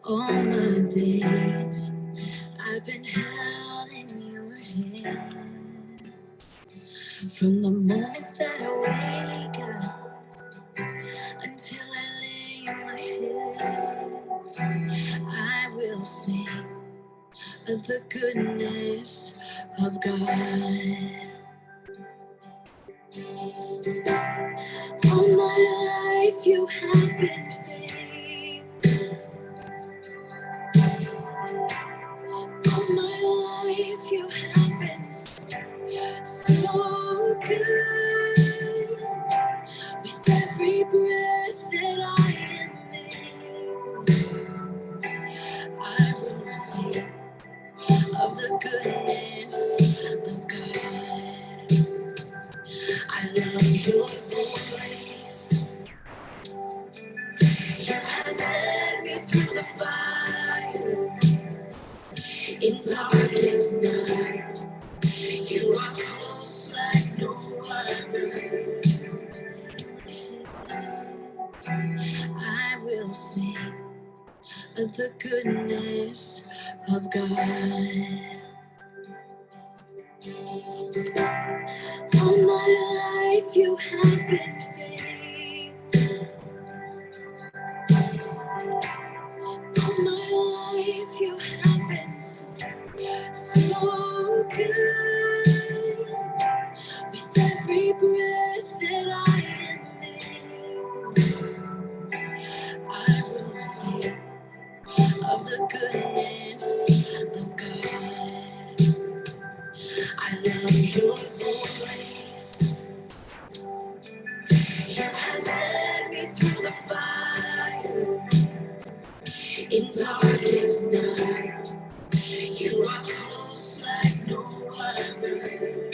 All my days I've been held in your hand. From the moment that I wake up until I lay my head, I will sing of the goodness of God. All my life you have been faithful. All my life you have been so good. With every breath that I am able, I will sing of the goodness of God. I love your voice. You have led me through the fire. In darkest night, you are close like no other. I will sing of the goodness of God. All my life you have been faithful. All my life you have been so good. With every breath that I am able, I will sing of the goodness of God. I love your voice. You have led me through the fire. In darkest night, you are close like no other.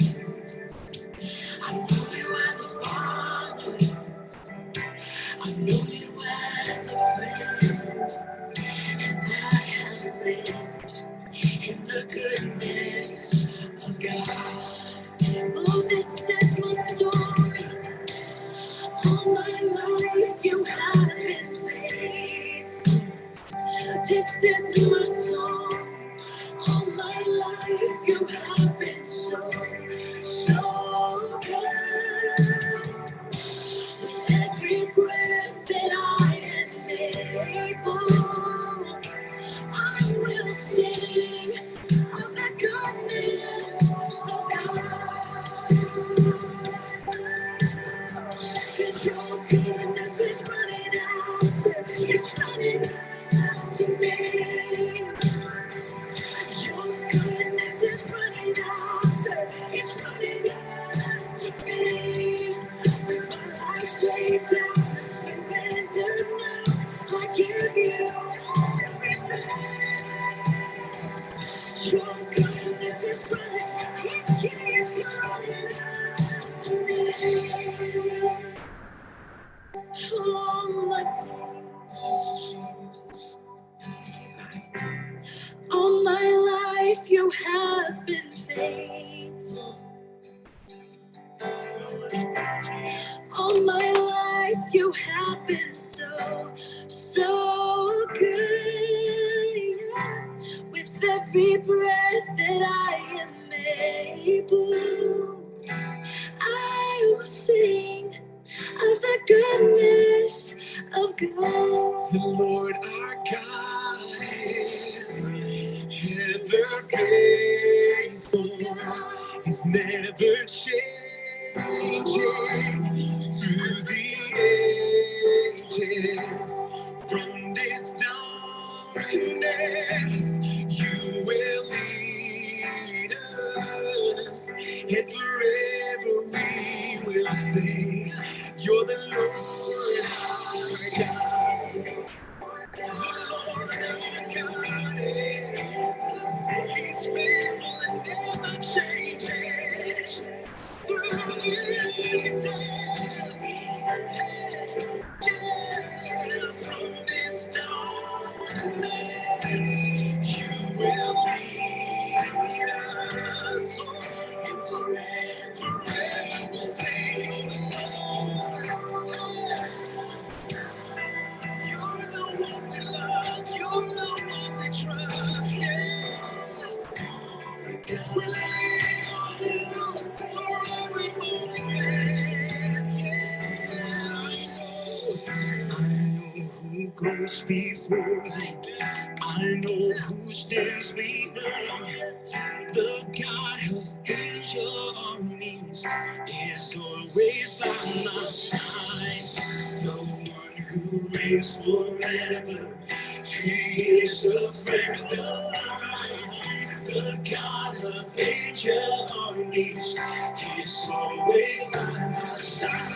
I know you as a father. I've known you as a friend. And I have lived in the goodness of God. Oh, this is my story. All my life you have been faithful. This is my song. All my life you have been so, so good. With every breath that I am able, I will sing of the goodness of God. 'Cause your goodness is running after, it's running after me. Your goodness is running after, it's running after me. With my life laid down and surrendered now, I give you everything. Your goodness is running, it keeps running after me. All my days, all my life you have been faithful. All my life you have been so, so good. With every breath that I am able, I will sing of the goodness of God. The Lord our God is ever faithful. He's never changing through the ages. From this darkness, you will lead us, and forever we will say, you're the Lord our God. The Lord our God is, He's faithful and never changes. Through the ages, goes before me. I know who stands behind. The God of angel armies is always by my side. The one who reigns forever. He is a friend of mine. The God of angel armies is always by my side.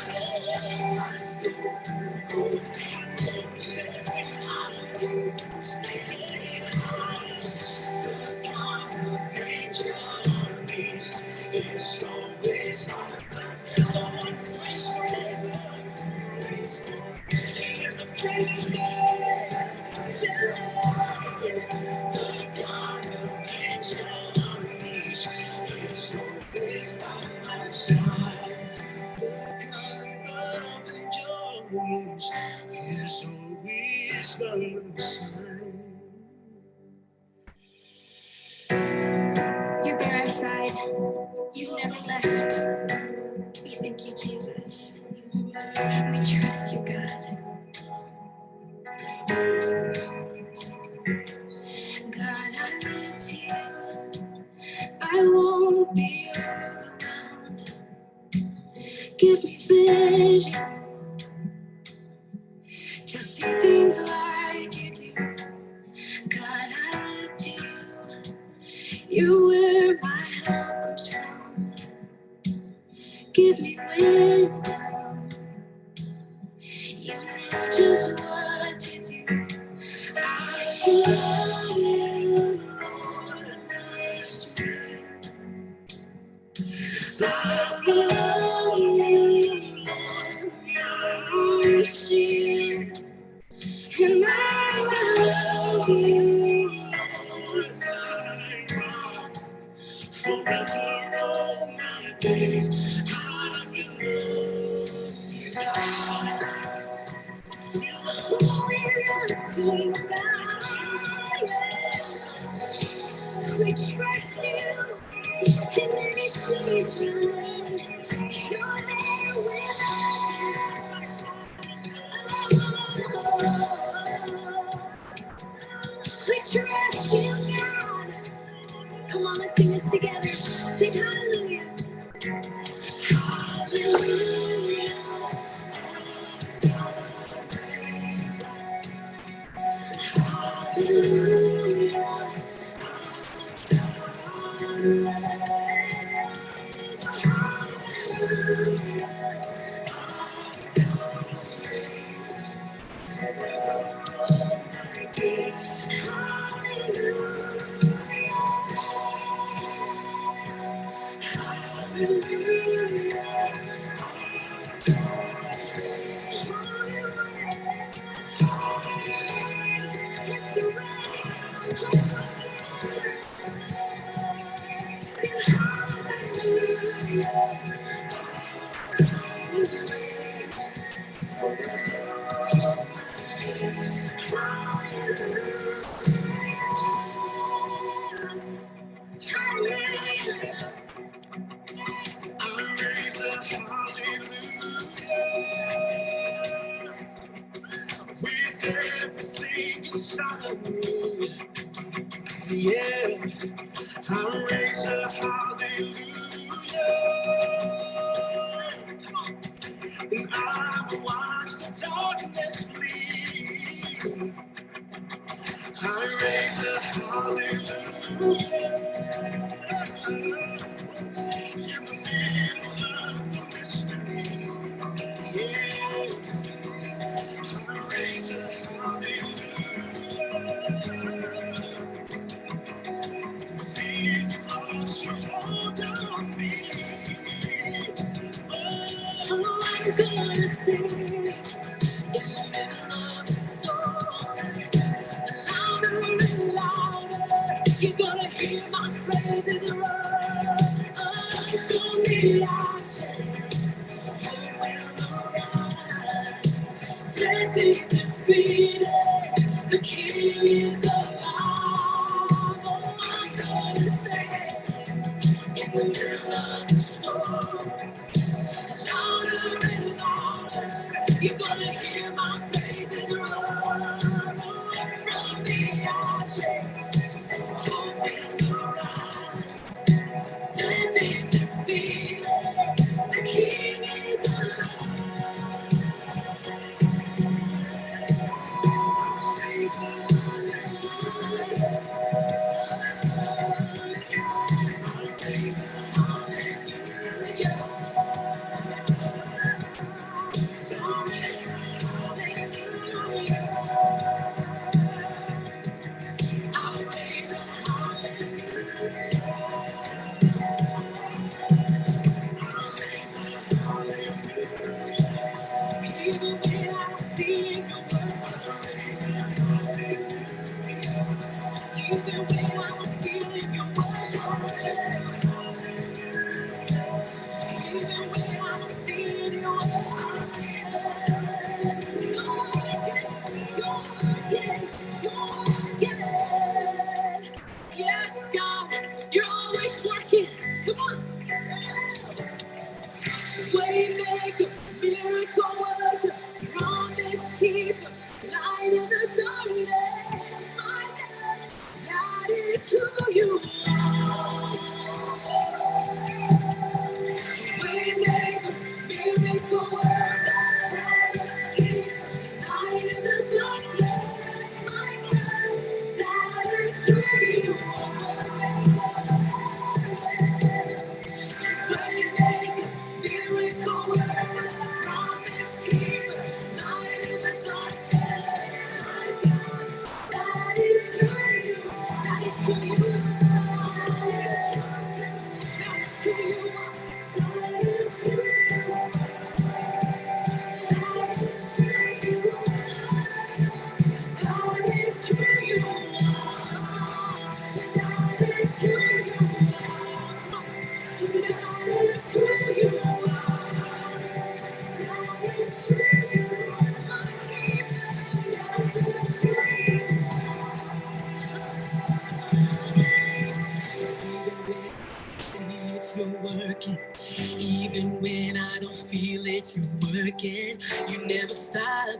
Goes before me, stands behind. The God of angel armies is always by my side. He is a friend of mine. The God of angel armies is always by my side. The God of angel armies is always by my side. You're by our side. You've never left. We thank you, Jesus. We trust you, God. God, I look to you. I won't be overwhelmed. Give me vision to see things like you do. God, I look to you. You're where my help comes from. Give me wisdom. You know just what to do. I love you, Lord, and my strength. I love you, Lord, my shield. And I love you, Lord, my rock. Forever all my days, I will love you, God. We look to you, God. We trust you in any season. You're there with us. We trust you, God. Come on, let's sing this together. Sing hallelujah. Hallelujah. With everything inside of me, yeah, I raise a hallelujah, and I will watch the darkness flee. I raise a hallelujah in the middle of the mystery, yeah, I raise a hallelujah. Feel lost, you hold on me. Oh, I'm gonna sing in the middle of the storm. Louder and louder, you're gonna hear my praises roar. Oh, don't be ashes, heaven will arise. Death is defeated, the King is alive. Oh, I'm gonna sing in the middle of the storm. Louder and louder, you're gonna hear my praises roar. You're working, even when I don't feel it, you're working. You never stop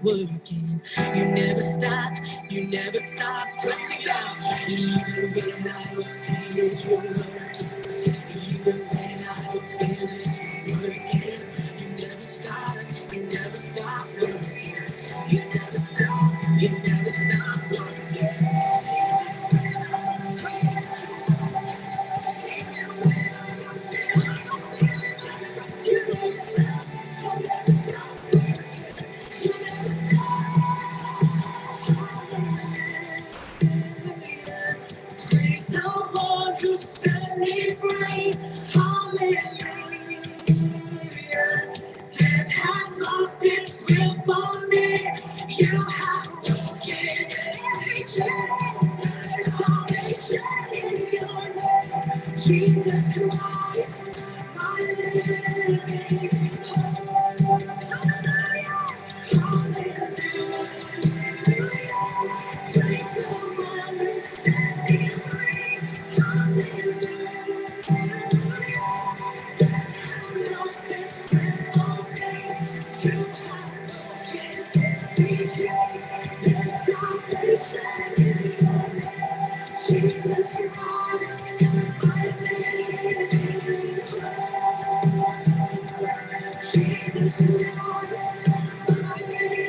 working. You never stop. Let's sing it out. Even when I don't see it, you're working. Even when I don't feel it, you're working. You never stop working. You never stop working. Praise the Lord who set me free. Hallelujah. Death has lost its grip on me. You have broken every chain. There's salvation in your name. Jesus Christ, my living hope. Hallelujah. Praise the Lord who set me free. Hallelujah. Death has lost its grip on me. You have broken every chain. There's salvation in your name. Jesus Christ, my living hope. Jesus Christ, my living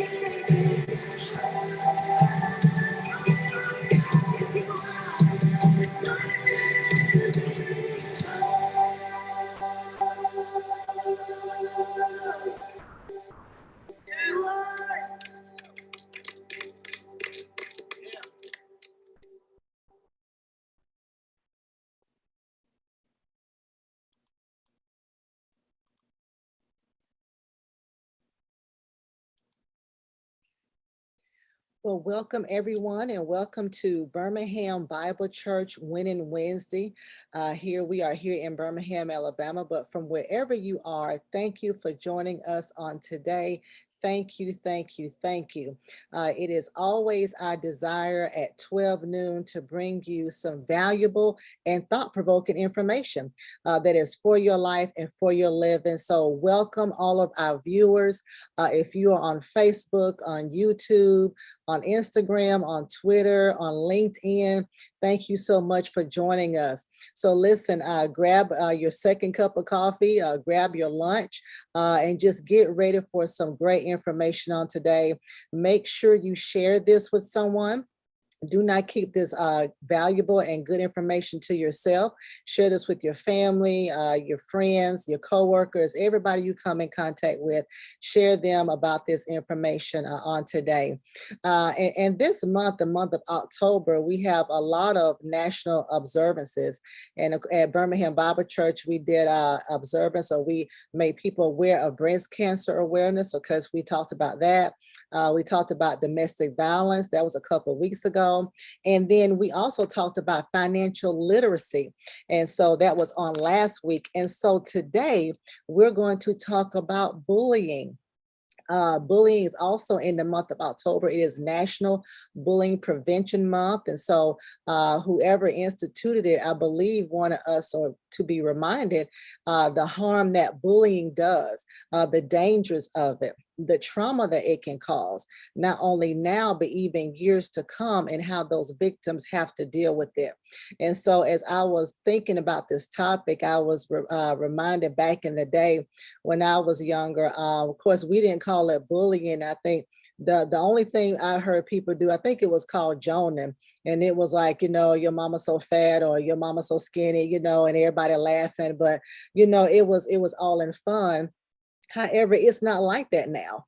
Well, welcome everyone, and welcome to Birmingham Bible Church Winning Wednesday. Here we are here in Birmingham, Alabama, but from wherever you are, thank you for joining us on today. Thank you, thank you, thank you. It is always our desire at 12 noon to bring you some valuable and thought-provoking information that is for your life and for your living. So welcome all of our viewers. If you are on Facebook, on YouTube, on Instagram, on Twitter, on LinkedIn, thank you so much for joining us. So listen, grab your second cup of coffee, grab your lunch, and just get ready for some great information on today. Make sure you share this with someone. Do not keep this valuable and good information to yourself. Share this with your family, your friends, your coworkers, everybody you come in contact with. Share them about this information on today. And this month, the month of October, we have a lot of national observances. And at Birmingham Bible Church, we did observance, or we made people aware of breast cancer awareness, because we talked about that. We talked about domestic violence. That was a couple of weeks ago. And then we also talked about financial literacy. And so that was on last week. And so today we're going to talk about bullying. Bullying is also in the month of October. It is National Bullying Prevention Month. And so whoever instituted it, I believe, wanted us to be reminded the harm that bullying does, the dangers of it, the trauma that it can cause, not only now, but even years to come, and how those victims have to deal with it. And so as I was thinking about this topic, I was reminded back in the day when I was younger. Of course, we didn't call it bullying. I think the only thing I heard people do, I think it was called joning. And it was like, your mama's so fat, or your mama's so skinny, and everybody laughing. But, it was all in fun. However, it's not like that now.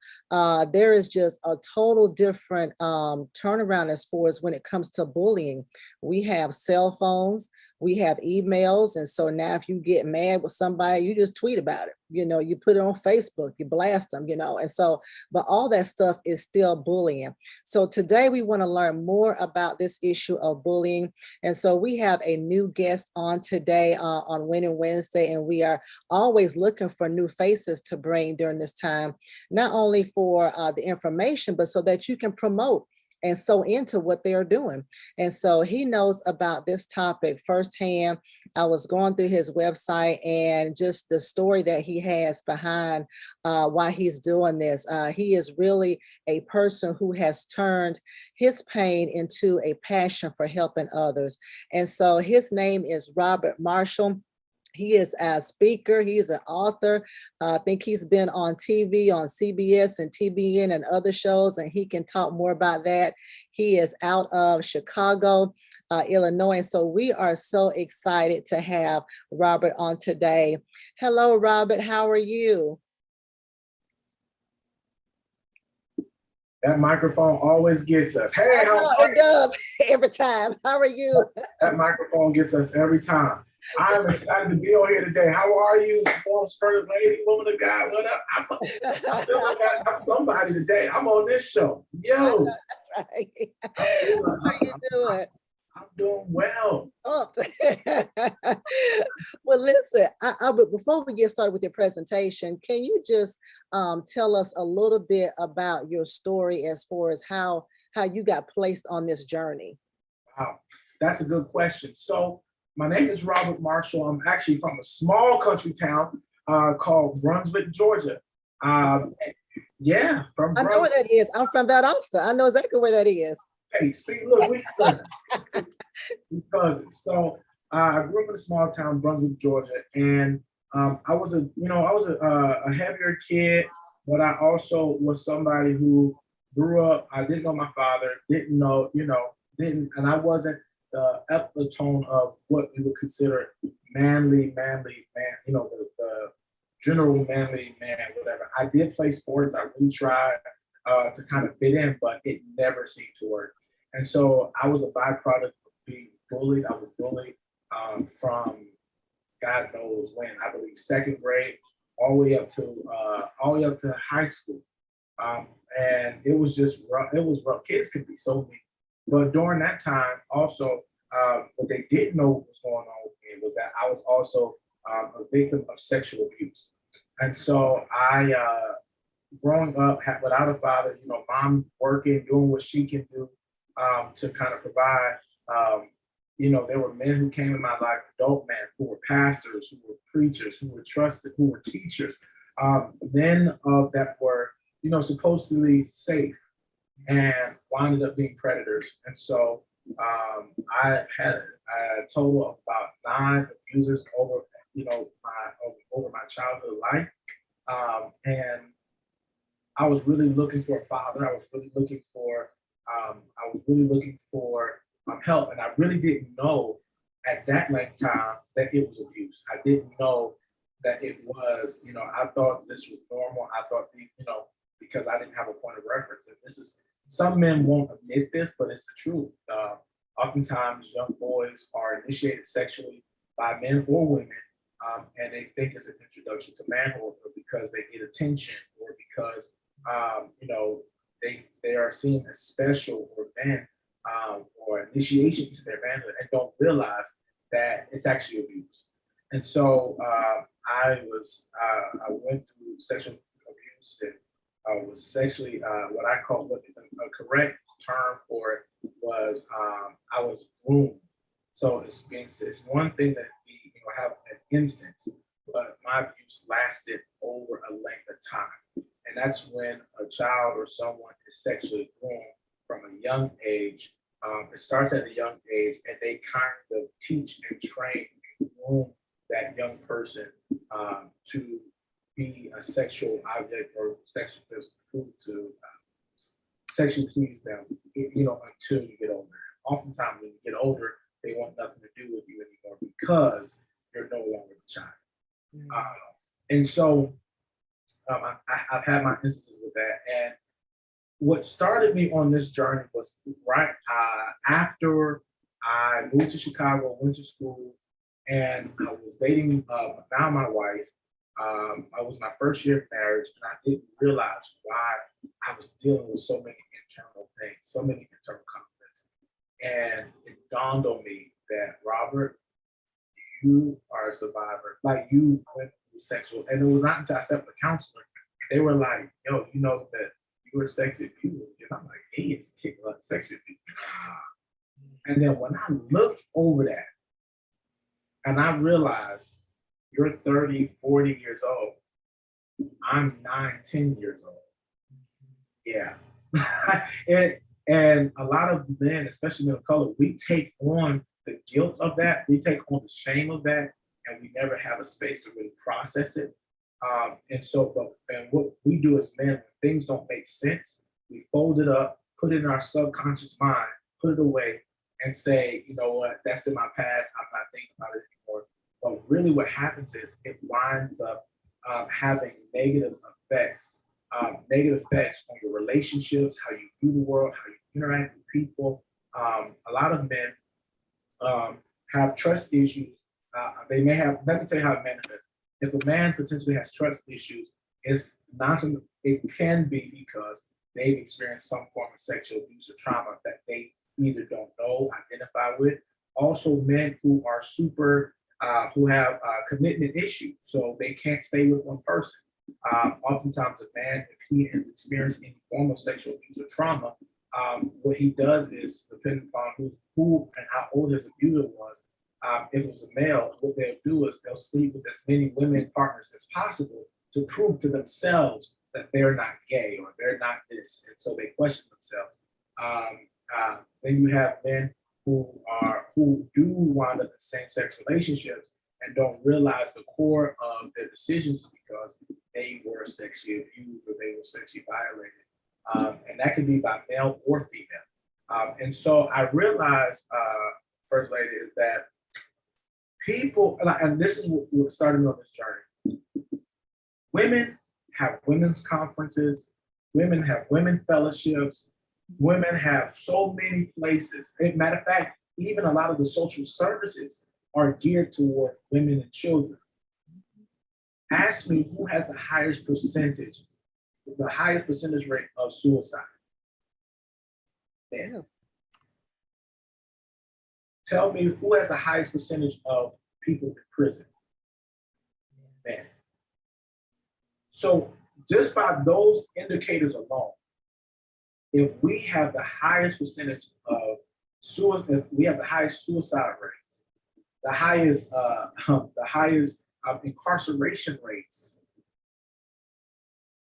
There is just a total different turnaround as far as when it comes to bullying. We have cell phones, we have emails. And so now if you get mad with somebody, you just tweet about it. You put it on Facebook, you blast them, and so, but all that stuff is still bullying. So today we want to learn more about this issue of bullying. And so we have a new guest on today on Winning Wednesday, and we are always looking for new faces to bring during this time, not only for the information, but so that you can promote and so into what they're doing. And so he knows about this topic firsthand. I was going through his website and just the story that he has behind why he's doing this. He is really a person who has turned his pain into a passion for helping others. And so his name is Robert Marshall. He is a speaker. He's an author. I think he's been on TV, on CBS and TBN and other shows, and he can talk more about that. He is out of Chicago, Illinois. And so we are so excited to have Robert on today. Hello, Robert. How are you? That microphone always gets us. Hey, it does every time. How are you? That microphone gets us every time. I'm excited to be on here today. How are you, first lady, woman of God? What up? I feel like I'm somebody today. I'm on this show. Yo. That's right. How are you doing? I'm doing well. Oh. Well, listen, before we get started with your presentation, can you just tell us a little bit about your story as far as how you got placed on this journey? Wow, that's a good question. So my name is Robert Marshall. I'm actually from a small country town called Brunswick, Georgia. Yeah, from I know where that is. I'm from Valdosta. I know exactly where that is. Hey, see, look, we cousins. So I grew up in a small town, Brunswick, Georgia, and I was a heavier kid, but I also was somebody who grew up. I didn't know my father, and I wasn't the epitome of what we would consider manly man, the general manly man, whatever. I did play sports. I really tried to kind of fit in, but it never seemed to work. And so I was a byproduct of being bullied. I was bullied from God knows when, I believe second grade, all the way up to high school. And it was just rough. It was rough. Kids could be so mean. But during that time, also, what they didn't know what was going on with me was that I was also a victim of sexual abuse. And so I, growing up without a father, mom working, doing what she can do to kind of provide. There were men who came in my life, adult men, who were pastors, who were preachers, who were trusted, who were teachers, men that were, supposedly safe, and winded up being predators. And so I had a total of about 9 abusers over my childhood life. And I was really looking for a father. I was really looking for help. And I really didn't know at that length of time that it was abuse. I didn't know that it was, I thought this was normal. I thought these, because I didn't have a point of reference. And this is, some men won't admit this, but it's the truth. Oftentimes young boys are initiated sexually by men or women, and they think it's an introduction to manhood, or because they get attention, or because they are seen as special or men, or initiation to their manhood, and don't realize that it's actually abuse. And so I went through sexual abuse, and was sexually what I call, what a correct term for it was, I was groomed. So it's one thing that we have an instance, but my abuse lasted over a length of time. And that's when a child or someone is sexually groomed from a young age. It starts at a young age, and they kind of teach and train and groom that young person to be a sexual object, or sexually please them, until you get older. Oftentimes when you get older, they want nothing to do with you anymore because you're no longer a child. Mm-hmm. And so I've had my instances with that. And what started me on this journey was right after I moved to Chicago, went to school, and I was dating now my wife. I was my first year of marriage, and I didn't realize why I was dealing with so many internal things, so many internal conflicts. And it dawned on me that, Robert, you are a survivor. Like, you went through sexual, and it was not until I sat with a counselor, they were like, yo, you know that you were sexually abused. And I'm like, hey, it's kicking up sexually abused. And then when I looked over that, and I realized you're 30, 40 years old, I'm 9, 10 years old. Yeah. and a lot of men, especially men of color, we take on the guilt of that, we take on the shame of that, and we never have a space to really process it. And what we do as men, when things don't make sense, we fold it up, put it in our subconscious mind, put it away, and say, you know what, that's in my past, I'm not thinking about it anymore. But really what happens is it winds up having negative effects on your relationships, how you view the world, how you interact with people. A lot of men have trust issues. They may have, let me tell you how it manifests. If a man potentially has trust issues, it can be because they've experienced some form of sexual abuse or trauma that they either don't know, identify with. Also, men who are who have commitment issues, so they can't stay with one person. Oftentimes, a man, if he has experienced any form of sexual abuse or trauma, what he does is, depending upon who and how old his abuser was, if it was a male, what they'll do is they'll sleep with as many women partners as possible to prove to themselves that they're not gay or they're not this, and so they question themselves. Then you have men who do wind up in same-sex relationships and don't realize the core of their decisions because they were sexually abused or they were sexually violated, and that can be by male or female. And so I realized, First Lady, is that people, and this is what started me on this journey. Women have women's conferences, women have women fellowships, women have so many places. As a matter of fact, even a lot of the social services are geared toward women and children. Ask me who has the highest percentage rate of suicide. Men. Tell me who has the highest percentage of people in prison. Men. So just by those indicators alone, if we have the highest percentage of suicide, if we have the highest suicide rates, the highest incarceration rates,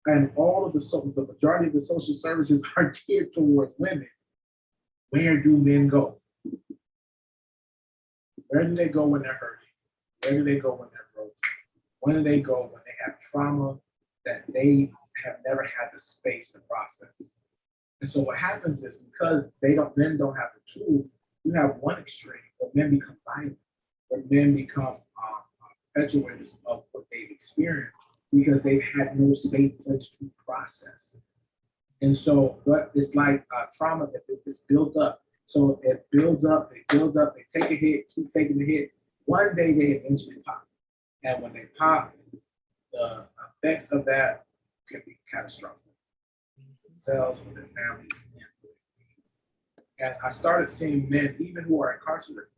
and all of the majority of the social services are geared towards women, where do men go? Where do they go when they're hurting? Where do they go when they're broken? When do they go when they have trauma that they have never had the space to process? And so what happens is, because men don't have the tools, you have one extreme where men become violent, where men become perpetuators of what they've experienced because they've had no safe place to process. And so, but it's like trauma that is built up. So it builds up, they take a hit, keep taking the hit. One day they eventually pop. And when they pop, the effects of that can be catastrophic. Themselves, for their families. And I started seeing men, even who are incarcerated,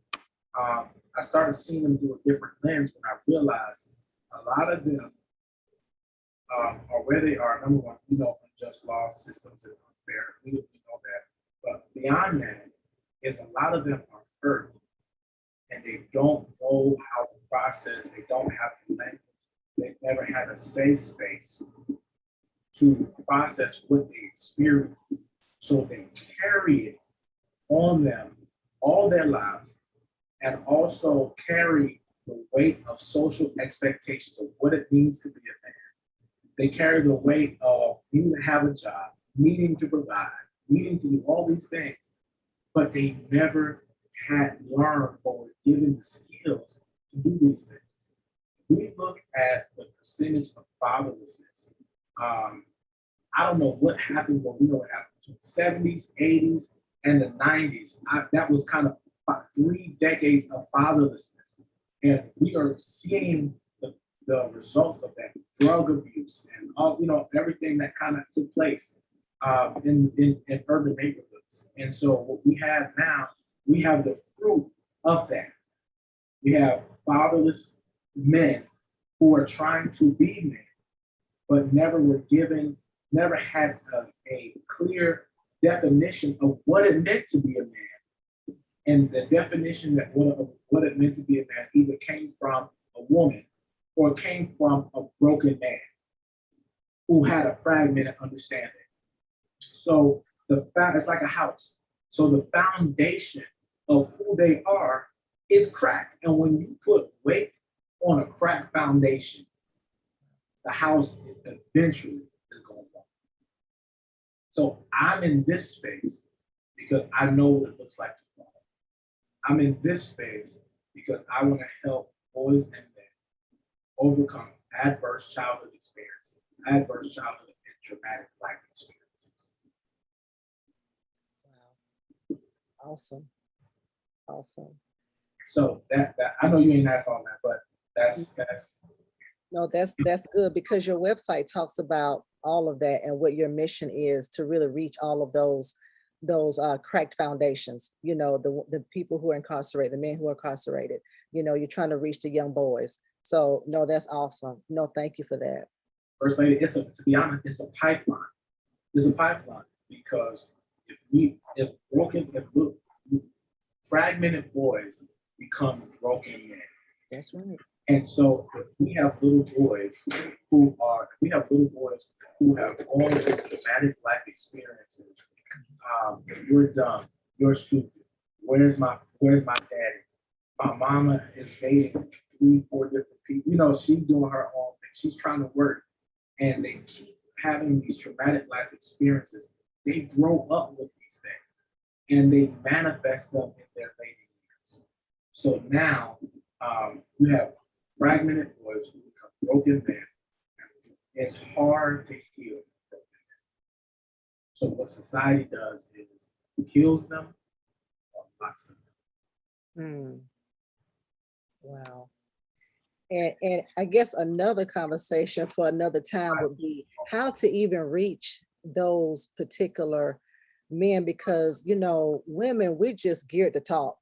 I started seeing them through a different lens when I realized a lot of them are where they are. Number one, unjust law systems is unfair. We know that. But beyond that, is a lot of them are hurt and they don't know how to process. They don't have the language. They've never had a safe space to process what they experience. So they carry it on them all their lives, and also carry the weight of social expectations of what it means to be a man. They carry the weight of needing to have a job, needing to provide, needing to do all these things, but they never had learned or were given the skills to do these things. We look at the percentage of fatherlessness. I don't know what happened, but we know what happened between the 70s, 80s, and the 90s. That was kind of 3 decades of fatherlessness. And we are seeing the results of that drug abuse and all, everything that kind of took place in urban neighborhoods. And so what we have now, we have the fruit of that. We have fatherless men who are trying to be men, but never had a clear definition of what it meant to be a man. And the definition that what it meant to be a man either came from a woman or came from a broken man who had a fragmented understanding. So it's like a house. So the foundation of who they are is cracked. And when you put weight on a cracked foundation, the house eventually is going to fall. So I'm in this space because I know what it looks like to fall. I'm in this space because I want to help boys and men overcome adverse childhood experiences, adverse childhood and traumatic life experiences. Wow. Awesome. So that I know you ain't asked all that, but that's No, that's good, because your website talks about all of that and what your mission is to really reach all of those cracked foundations, the people who are incarcerated, the men who are incarcerated, you're trying to reach the young boys. So no, that's awesome. No, thank you for that. First Lady, to be honest, it's a pipeline. It's a pipeline because if fragmented boys become broken men. That's right. And so if we have little boys who have all the traumatic life experiences, you're dumb, you're stupid, where's my daddy? My mama is dating 3-4 different people. She's doing her own thing. She's trying to work. And they keep having these traumatic life experiences. They grow up with these things and they manifest them in their later years. So now we have fragmented boys who become broken men. It's hard to heal broken men. So what society does is kills them or locks them. Wow. And I guess another conversation for another time would be how to even reach those particular men, because women, we're just geared to talk.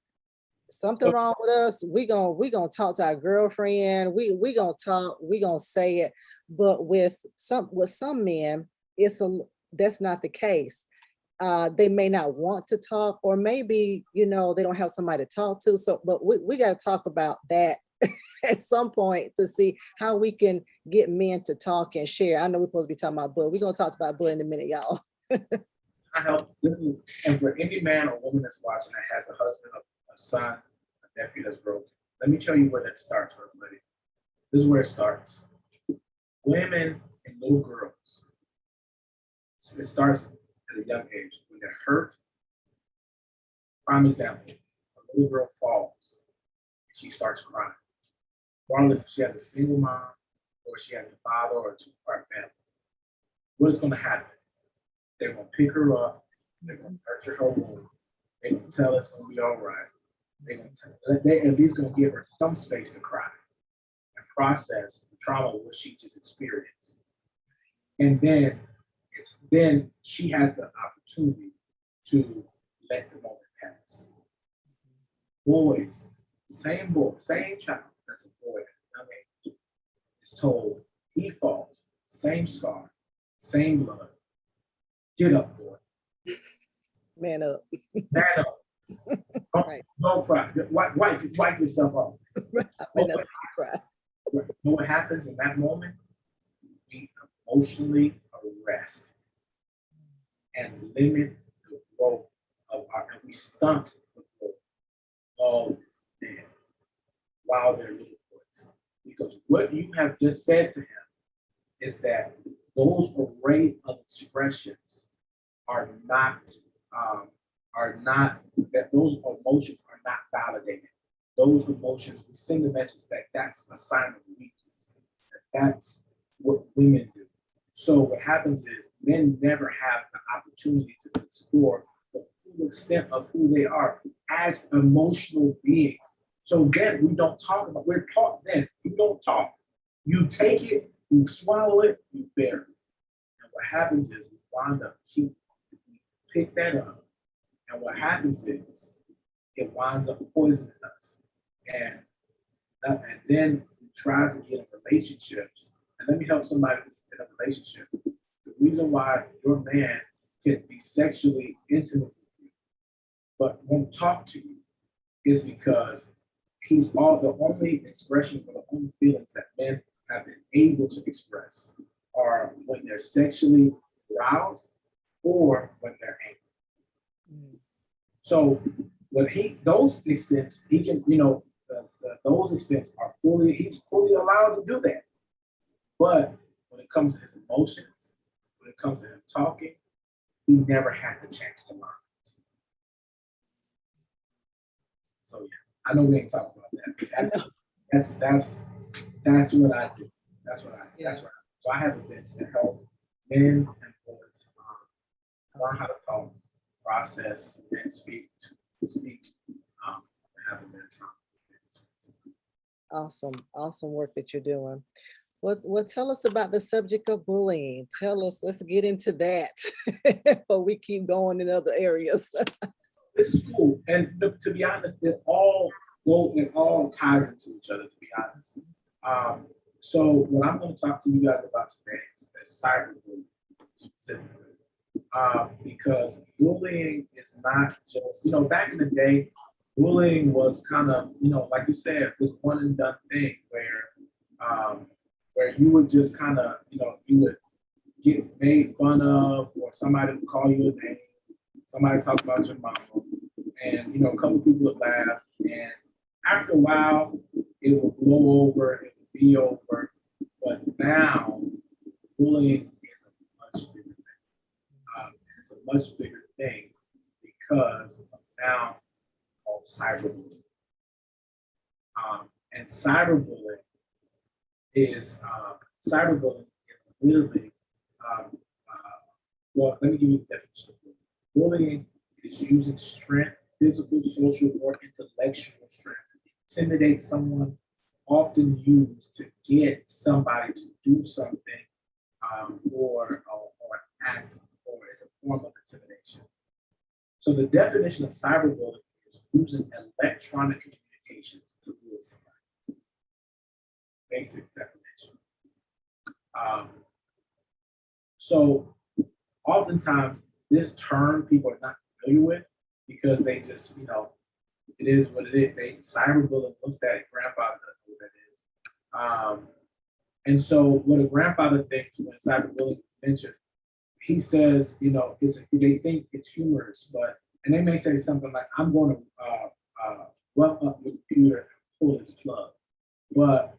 Something wrong with us, we gonna talk to our girlfriend, we gonna talk, we gonna say it. But with some men, that's not the case. They may not want to talk, or maybe they don't have somebody to talk to. So but we got to talk about that at some point to see how we can get men to talk and share. I know we're supposed to be talking about bullying. We're gonna talk about bullying in a minute, y'all. I help and for any man or woman that's watching that has a husband, a son, a nephew that's broken, let me tell you where that starts, everybody. This is where it starts. Women and little girls. So it starts at a young age when they're hurt. Prime example: a little girl falls and she starts crying. Regardless if she has a single mom or she has a father or a two-part family, what is going to happen? They're going to pick her up. They're going to nurture her wound. They're going to tell us it's going to be all right. They're at least going to give her some space to cry and process the trauma of what she just experienced. And then she has the opportunity to let the moment pass. Boys, same child that's a boy at a young age is told he falls, same scar, same blood. Get up, boy. Man up. Man up. Don't cry. Wipe yourself up. Cry. You know what happens in that moment? We emotionally arrest and limit the growth and we stunt the growth of them while they're little boys. Because what you have just said to him is that those array of expressions are not that those emotions are not validated. Those emotions, we send the message that that's a sign of weakness, that's what women do. So what happens is men never have the opportunity to explore the full extent of who they are as emotional beings. So then we don't talk about, we're taught then, you don't talk. You take it, you swallow it, you bear it. And what happens is we wind up pick that up. And what happens is it winds up poisoning us. And then we try to get in relationships. And let me help somebody who's in a relationship. The reason why your man can be sexually intimate with you, but won't talk to you, is because the only expression or the only feelings that men have been able to express are when they're sexually aroused or when they're angry. So when those extents, he can, those extents are he's fully allowed to do that. But when it comes to his emotions, when it comes to him talking, he never had the chance to learn. So yeah, I know we ain't talking about that. That's what I do. That's what I. So I have events that help men and boys learn how to talk, process, and speak. Have a better time. Awesome work that you're doing. What tell us about the subject of bullying? Let's get into that before we keep going in other areas. This is cool. And to be honest, it all ties into each other, to be honest. So what I'm going to talk to you guys about today is cyberbullying specifically. Because bullying is not just, back in the day, bullying was kind of, like you said, this one and done thing where you would just kind of, you would get made fun of, or somebody would call you a name, somebody talk about your mama, and a couple people would laugh, and after a while, it would blow over, it would be over. But now, bullying is a much bigger thing. It's a much bigger thing because of now called cyberbullying. And cyberbullying is literally, well, let me give you the definition. Bullying is using strength, physical, social, or intellectual strength to intimidate someone, often used to get somebody to do something or act, or as a form of intimidation. So the definition of cyberbullying is using electronic communications to bully somebody. Basic definition. So oftentimes this term people are not familiar with because they just, it is what it is. Cyberbullying, what's that? Grandfather doesn't know what that is. And so what a grandfather thinks when cyberbullying is mentioned, he says, they think it's humorous, and they may say something like, I'm going to rough up your computer and pull its plug. But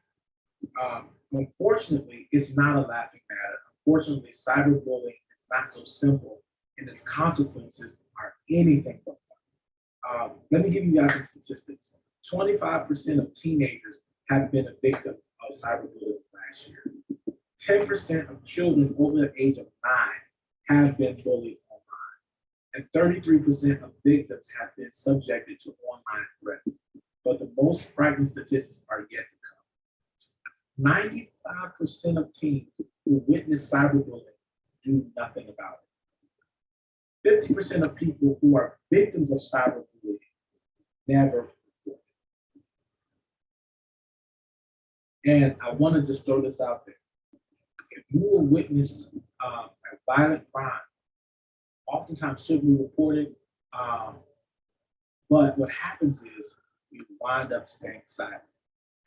unfortunately, it's not a laughing matter. Unfortunately, cyberbullying is not so simple, and its consequences are anything but fun. Let me give you guys some statistics. 25% of teenagers have been a victim of cyberbullying last year. 10% of children over the age of 9 have been bullied online. And 33% of victims have been subjected to online threats. But the most frightening statistics are yet to come. 95% of teens who witness cyberbullying do nothing about it. 50% of people who are victims of cyberbullying never report it. And I want to just throw this out there. If you will witness a violent crime, oftentimes should be reported, but what happens is we wind up staying silent.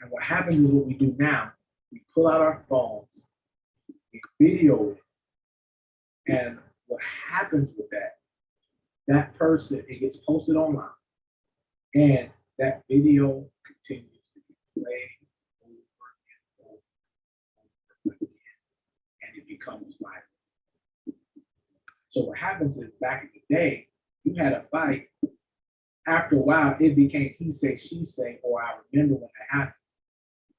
And what happens is what we do now, we pull out our phones, we video it, and what happens with that person, it gets posted online, and that video continues to be played over and over again, and it becomes viral. So what happens is back in the day, you had a fight. After a while, it became he say, she say, or I remember when it happened.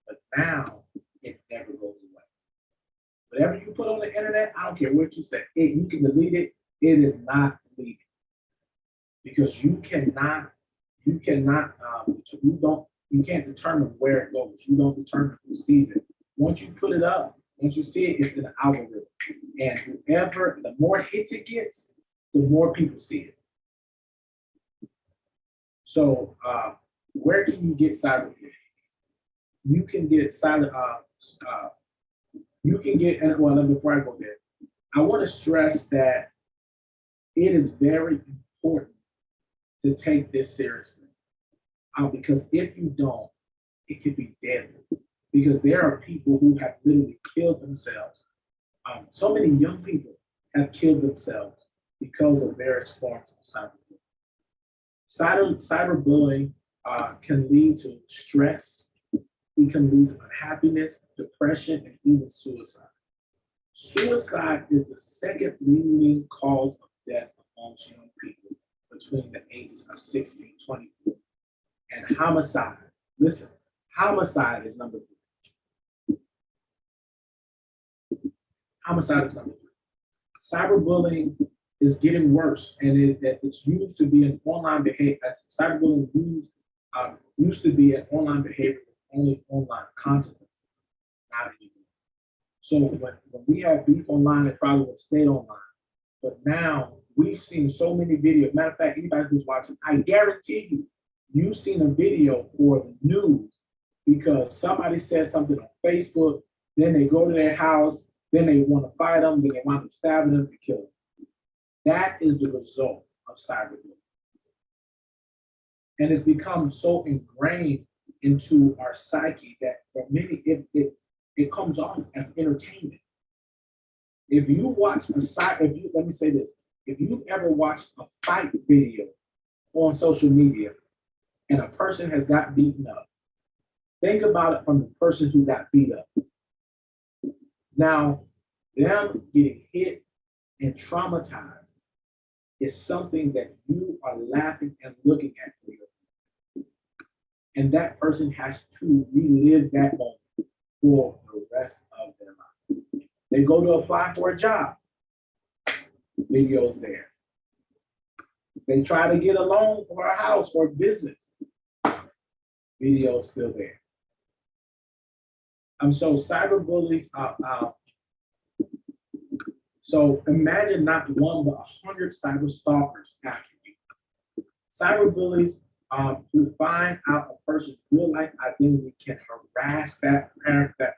But now it never goes away. Whatever you put on the internet, I don't care what you say. You can delete it. It is not deleted because you cannot You cannot, you can't determine where it goes. You don't determine who sees it. Once you put it up, once you see it, it's in the algorithm. And whoever, the more hits it gets, the more people see it. So where can you get cyberbullying? You can get you can get, and well, before I go there, I want to stress that it is very important to take this seriously. Because if you don't, it could be deadly. Because there are people who have literally killed themselves. So many young people have killed themselves because of various forms of cyberbullying. Cyberbullying can lead to stress. It can lead to unhappiness, depression, and even suicide. Suicide is the second leading cause of death amongst young people between the ages of 16 and 24. And homicide, listen, homicide is number 3. Homicide is number 3. Cyberbullying is getting worse, and it's used to be an online behavior. Cyberbullying used to be an online behavior with only online consequences, not anymore. So when we have beef online, it probably would have stayed online. But now we've seen so many videos. Matter of fact, anybody who's watching, I guarantee you've seen a video for the news because somebody said something on Facebook, then they go to their house, then they want to fight them, then they wind up stabbing them and killing them. That is the result of cyberbullying. And it's become so ingrained into our psyche that for many, it comes off as entertainment. If you watch let me say this, if you've ever watched a fight video on social media and a person has got beaten up, think about it from the person who got beat up. Now, them getting hit and traumatized is something that you are laughing and looking at for your life. And that person has to relive that moment for the rest of their life. They go to apply for a job, videos there. They try to get a loan for a house or business, videos still there. So cyberbullies are so imagine not one but 100 cyber stalkers after you. Cyberbullies who find out a person's real life identity can harass that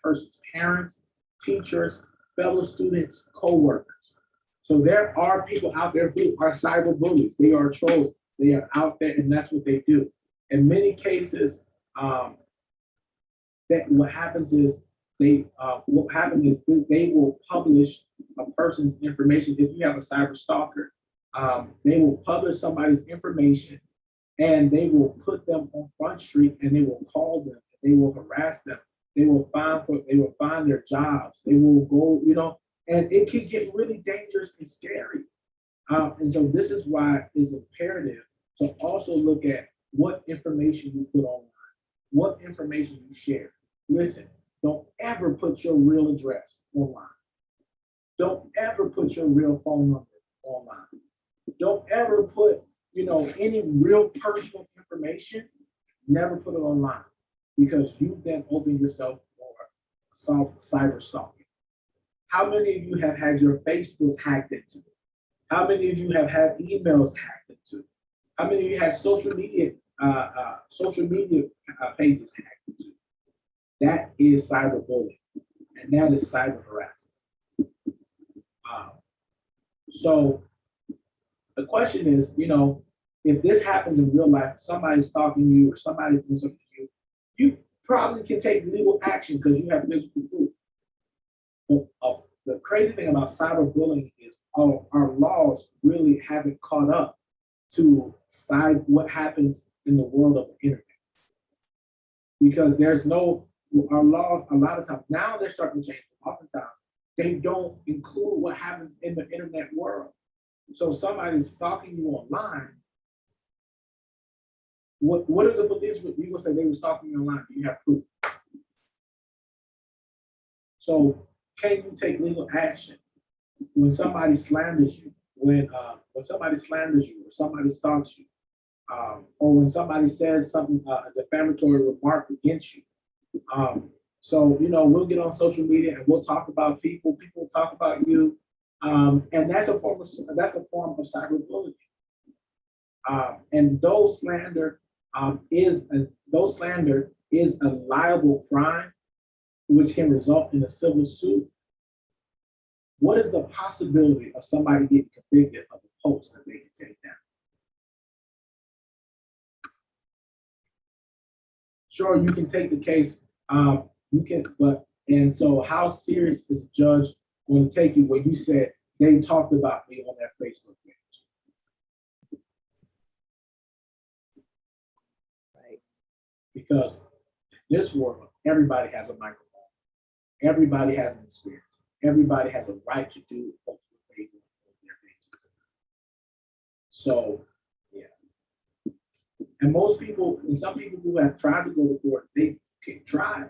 person's parents, teachers, fellow students, co-workers. So there are people out there who are cyberbullies. They are trolls. They are out there, and that's what they do. In many cases, what happens is they will publish a person's information. If you have a cyber stalker, they will publish somebody's information, and they will put them on Front Street, and they will call them. They will harass them. They will find their jobs. They will go, and it can get really dangerous and scary. And so this is why it's imperative to also look at what information you put online, what information you share. Listen, don't ever put your real address online. Don't ever put your real phone number online. Don't ever put, any real personal information, never put it online, because you then open yourself for cyber stalking. How many of you have had your Facebooks hacked into? How many of you have had emails hacked into? How many of you have social media pages hacked into? That is cyberbullying, and that is cyber harassment. So the question is, if this happens in real life, somebody's stalking you or somebody's doing something to you, you probably can take legal action because you have physical proof. But the crazy thing about cyberbullying is our laws really haven't caught up to what happens in the world of the internet. Because our laws, a lot of times, now they're starting to change. Oftentimes, they don't include what happens in the internet world. So somebody's stalking you online. What are the police? You will say they were stalking you online. Do you have proof? So can you take legal action when somebody slanders you? When somebody slanders you or somebody stalks you, or when somebody says something, a defamatory remark against you. So, you know, we'll get on social media and we'll talk about people, people talk about you. And that's a form of cyberbullying. And those slander is a liable crime, which can result in a civil suit. What is the possibility of somebody getting convicted of a post that they can take down? Sure, you can take the case. And so how serious is a judge going to take you when you said they talked about me on their Facebook page? Right. Because in this world, everybody has a microphone. Everybody has an experience. Everybody has a right to do what they do on their pages. So, yeah. And most people, and some people who have tried to go to court, they can try.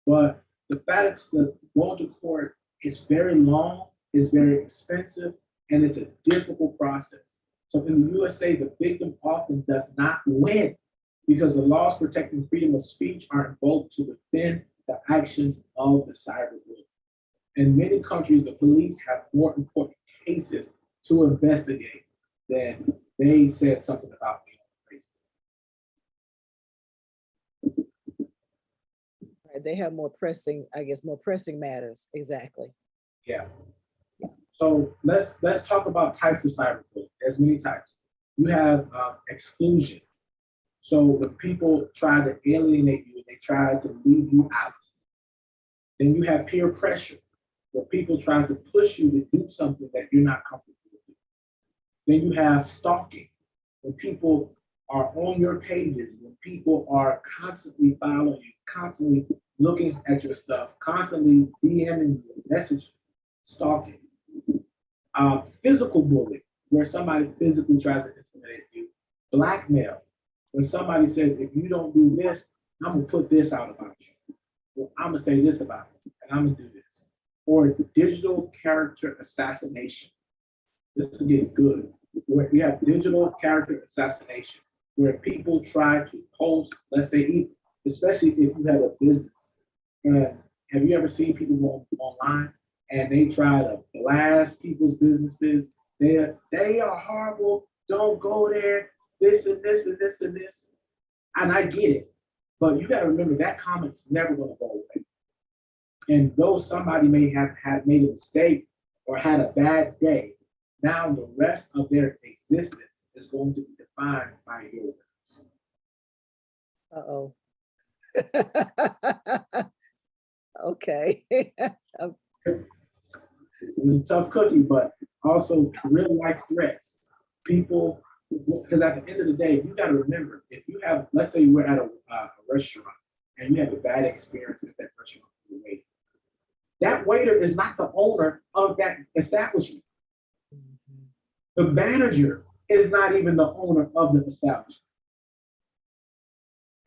But the fact is that going to court is very long, it's very expensive, and it's a difficult process. So in the USA, the victim often does not win because the laws protecting freedom of speech are invoked to defend the actions of the cyberbully. In many countries, the police have more important cases to investigate than they said something about me on Facebook. Right. They have more pressing, I guess, more pressing matters. Exactly. Yeah. So let's talk about types of cyberbullying. There's many types. You have exclusion. So when people try to alienate you, they try to leave you out. Then you have peer pressure, where people try to push you to do something that you're not comfortable with. Then you have stalking, when people are on your pages, when people are constantly following you, constantly looking at your stuff, constantly DMing you, messaging, stalking. Physical bullying, where somebody physically tries to intimidate you. Blackmail, when somebody says, if you don't do this, I'm gonna put this out about you. Well, I'm gonna say this about you, and I'm gonna do this. Or digital character assassination. This is getting good. Where you have digital character assassination, where people try to post, let's say, especially if you have a business. And have you ever seen people go online and they try to blast people's businesses? They are horrible. Don't go there. This and this and this and this. And I get it, but you got to remember that comment's never going to go away. And though somebody may have made a mistake or had a bad day, now the rest of their existence is going to be defined by your words. Uh-oh. Okay. It's a tough cookie, but also real life threats. People, because at the end of the day, you got to remember, if you have, let's say we're at a restaurant and you have a bad experience at that restaurant, that waiter is not the owner of that establishment. The manager is not even the owner of the establishment.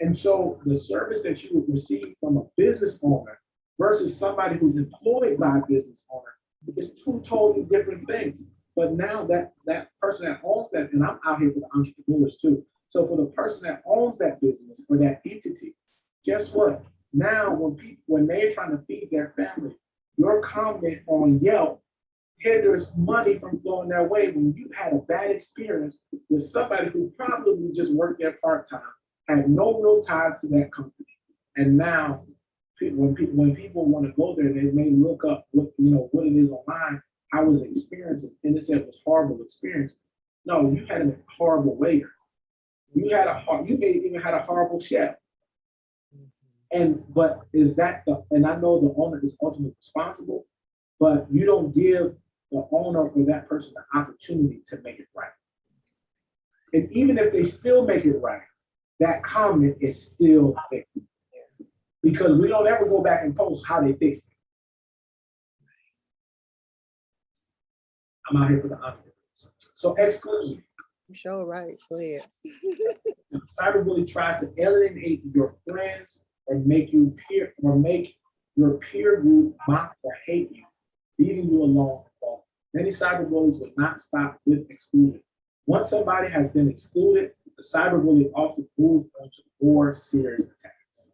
And so the service that you would receive from a business owner versus somebody who's employed by a business owner is two totally different things. But now that person that owns that, and I'm out here for the entrepreneurs too. So for the person that owns that business or that entity, guess what? Now when they're trying to feed their family, your comment on Yelp hinders money from flowing their way when you had a bad experience with somebody who probably just worked there part-time, had no real ties to that company. And now when people want to go there, they may look up what it is online, how was the experience, and it said it was a horrible experience. No, you had a horrible waiter. You may even had a horrible chef. But is that and I know the owner is ultimately responsible, but you don't give the owner or that person the opportunity to make it right. And even if they still make it right, that comment is still there. Because we don't ever go back and post how they fixed it. I'm out here for the entrepreneurs. So exclusion. Sure, right. Go ahead. Cyberbully tries to alienate your friends or make your peer group mock or hate you, leaving you alone. Many cyberbullies will not stop with exclusion. Once somebody has been excluded, the the cyberbully often moves on to more serious attacks.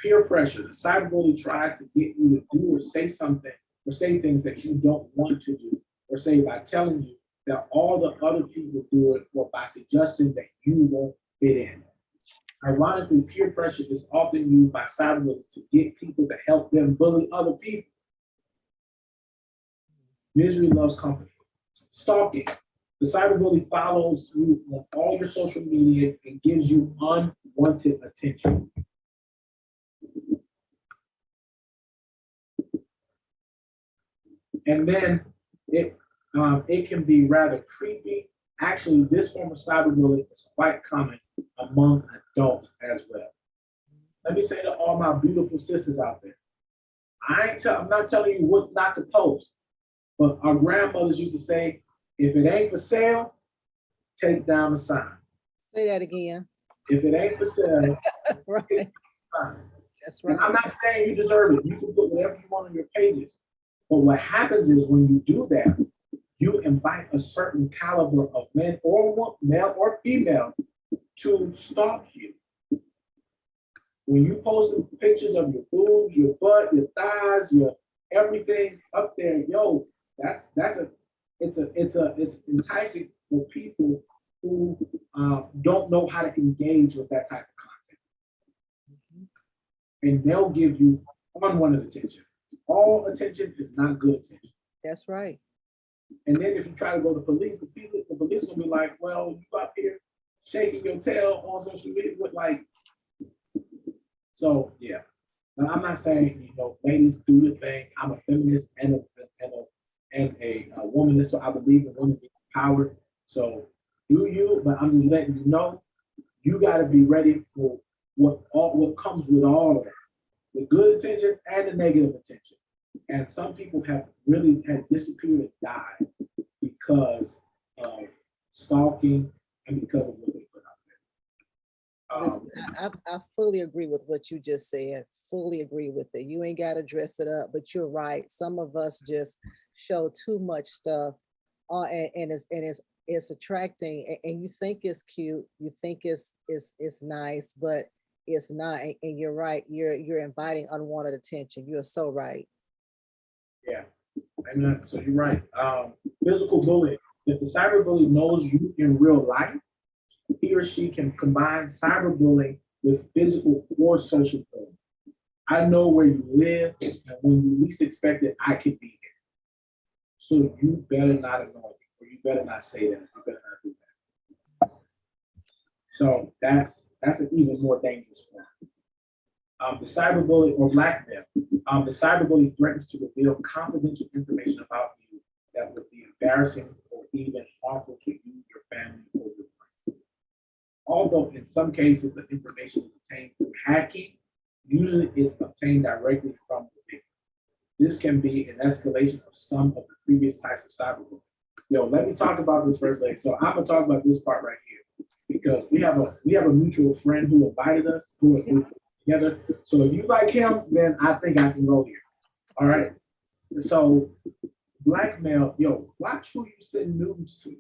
Peer pressure. The cyberbully tries to get you to do or say something or say things that you don't want to do, or say by telling you that all the other people do it, or by suggesting that you won't fit in. Ironically, peer pressure is often used by cyberbullies to get people to help them bully other people. Misery loves company. Stalking. The cyberbully follows you on all your social media and gives you unwanted attention. And then it can be rather creepy. Actually, this form of cyberbullying is quite common among adults as well. Let me say to all my beautiful sisters out there, I'm not telling you what not to post, but our grandmothers used to say, if it ain't for sale, take down the sign. Say that again. If it ain't for sale, Right. take down the sign. That's And right. I'm not saying you deserve it. You can put whatever you want on your pages. But what happens is when you do that, you invite a certain caliber of men or male or female to stalk you. When you post pictures of your boobs, your butt, your thighs, your everything up there, yo, it's enticing for people who don't know how to engage with that type of content. And they'll give you unwanted attention. All attention is not good attention. That's right. And then if you try to go to police, the police gonna be like, well, you up here shaking your tail on social media with like, so yeah. Now, I'm not saying, ladies, do your thing. I'm a feminist and a womanist, so I believe in women being empowered. So do you, but I'm just letting you know, you gotta be ready for what comes with all of that. The good attention and the negative attention. And some people have really disappeared and died because of stalking and because of what they put out there. Listen, I fully agree with what you just said. Fully agree with it. You ain't got to dress it up, but you're right. Some of us just show too much stuff, and it's attracting, and you think it's cute, you think it's nice, but it's not. And you're right. You're inviting unwanted attention. You're so right. Yeah, amen. So you're right. Physical bullying. If the cyberbully knows you in real life, he or she can combine cyberbullying with physical or social bullying. I know where you live, and when you least expect it, I can be here. So you better not annoy me, or you better not say that. You better not do that. So that's an even more dangerous form. The cyberbully or blackmail. The cyberbully threatens to reveal confidential information about you that would be embarrassing or even harmful to you, your family, or your friends. Although in some cases the information is obtained through hacking, usually it's obtained directly from the victim. This can be an escalation of some of the previous types of cyberbullying. Let me talk about this first, lady. So I'm gonna talk about this part right here because we have a mutual friend who invited us, who together. So if you like him, then I think I can go here. All right. So blackmail, watch who you send nudes to.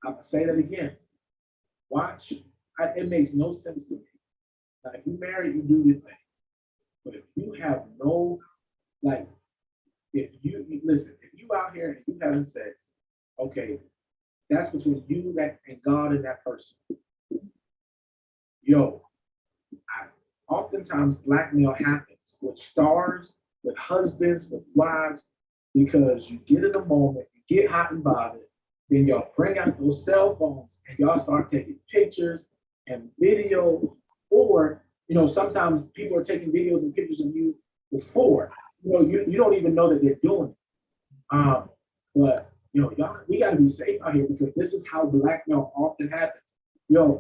I'm gonna say that again. Watch. It makes no sense to me. Now, if you marry, you do your thing. But if you have no, if you out here and you having sex, okay, that's between you and God and that person. Oftentimes blackmail happens with stars, with husbands, with wives, because you get in a moment, you get hot and bothered, then y'all bring out those cell phones and y'all start taking pictures and videos, or sometimes people are taking videos and pictures of you before. You don't even know that they're doing it. But y'all, we got to be safe out here because this is how blackmail often happens.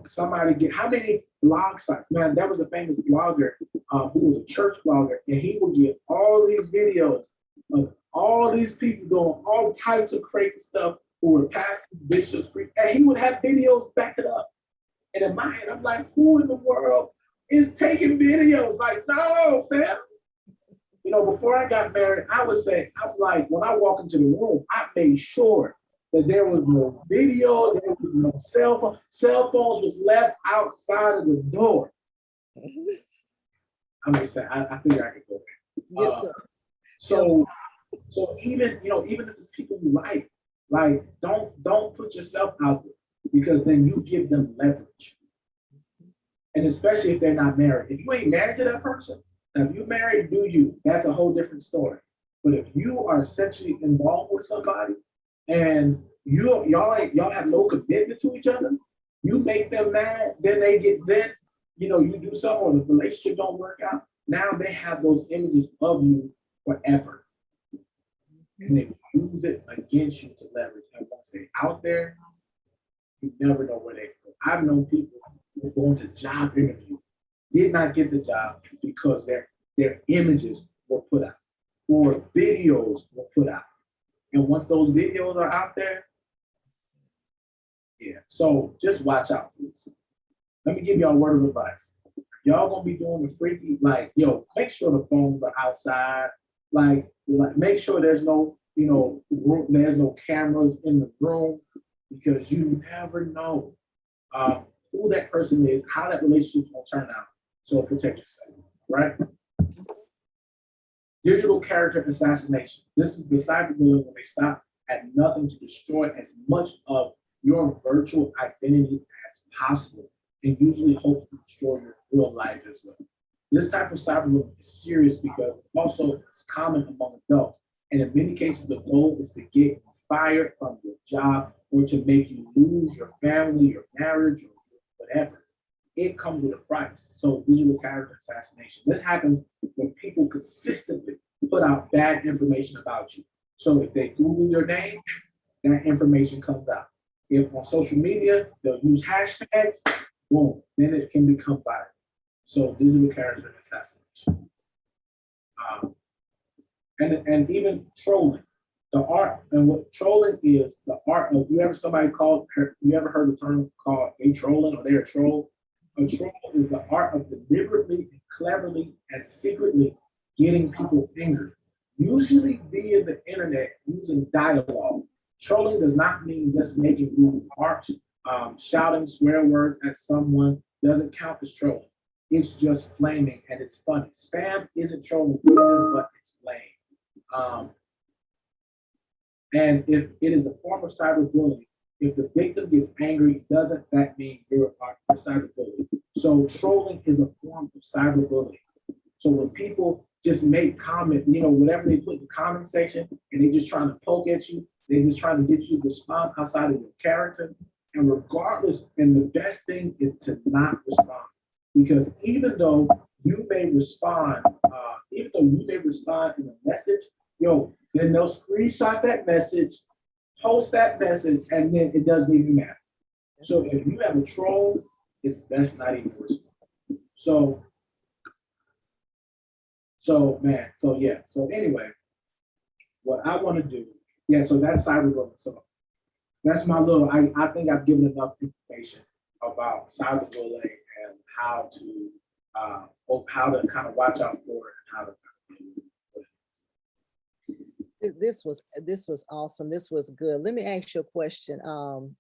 Somebody how many blog sites? Man, there was a famous blogger who was a church blogger, and he would get all these videos of all these people doing all types of crazy stuff who were pastors, bishops, and he would have videos back it up. And in my head, I'm like, who in the world is taking videos? Like, no, man. Before I got married, I would say, when I walk into the room, I made sure that there was no video, there was no cell phone. Cell phones was left outside of the door. I'm just saying, I figure I could go there. Yes, sir. So even, you know, even if it's people you like, don't put yourself out there, because then you give them leverage. And especially if they're not married. If you ain't married to that person, now if you're married, do you? That's a whole different story. But if you are sexually involved with somebody and y'all have no commitment to each other, you make them mad, then you know, you do something or the relationship don't work out. Now they have those images of you forever. And they use it against you to leverage. And once they're out there, you never know where they go. I've known people who go into job interviews, did not get the job because their images were put out or videos were put out. And once those videos are out there, yeah. So just watch out for this. Let me give y'all a word of advice. Y'all gonna be doing the freaky, like, yo, make sure the phones are outside. Like make sure there's no, you know, there's no cameras in the room, because you never know who that person is, how that relationship's gonna turn out. So protect yourself, right? Digital character assassination. This is the cyberbullying when they stop at nothing to destroy as much of your virtual identity as possible, and usually hopes to destroy your real life as well. This type of cyberbullying is serious because also it's common among adults. And in many cases, the goal is to get you fired from your job or to make you lose your family, your marriage, or whatever. It comes with a price. So digital character assassination. This happens when people consistently put out bad information about you. So if they Google your name, that information comes out. If on social media, they'll use hashtags, boom, then it can become viral. So digital character assassination. And even trolling. The art, and what trolling is, the art of, you ever heard the term called a trolling, or they're a troll? A troll is the art of deliberately, cleverly, and secretly getting people angry, usually via the internet using dialogue. Trolling does not mean just making rude remarks. Shouting swear words at someone doesn't count as trolling. It's just flaming and it's funny. Spam isn't trolling, but it's lame. And if it is a form of cyberbullying, if the victim gets angry, doesn't that mean you're a cyberbully? So trolling is a form of cyberbullying. So when people just make comment, you know, whatever they put in the comment section, and they just trying to poke at you, they're just trying to get you to respond outside of your character. And regardless, and the best thing is to not respond. Because even though you may respond, in a message, then they'll screenshot that message, post that message, and then it doesn't even matter. So if you have a troll, it's best not even respond. So anyway, what I want to do, so that's cyberbullying. So that's my little, I think I've given enough information about cyberbullying and how to kind of watch out for it and how to. This was awesome. This was good. Let me ask you a question.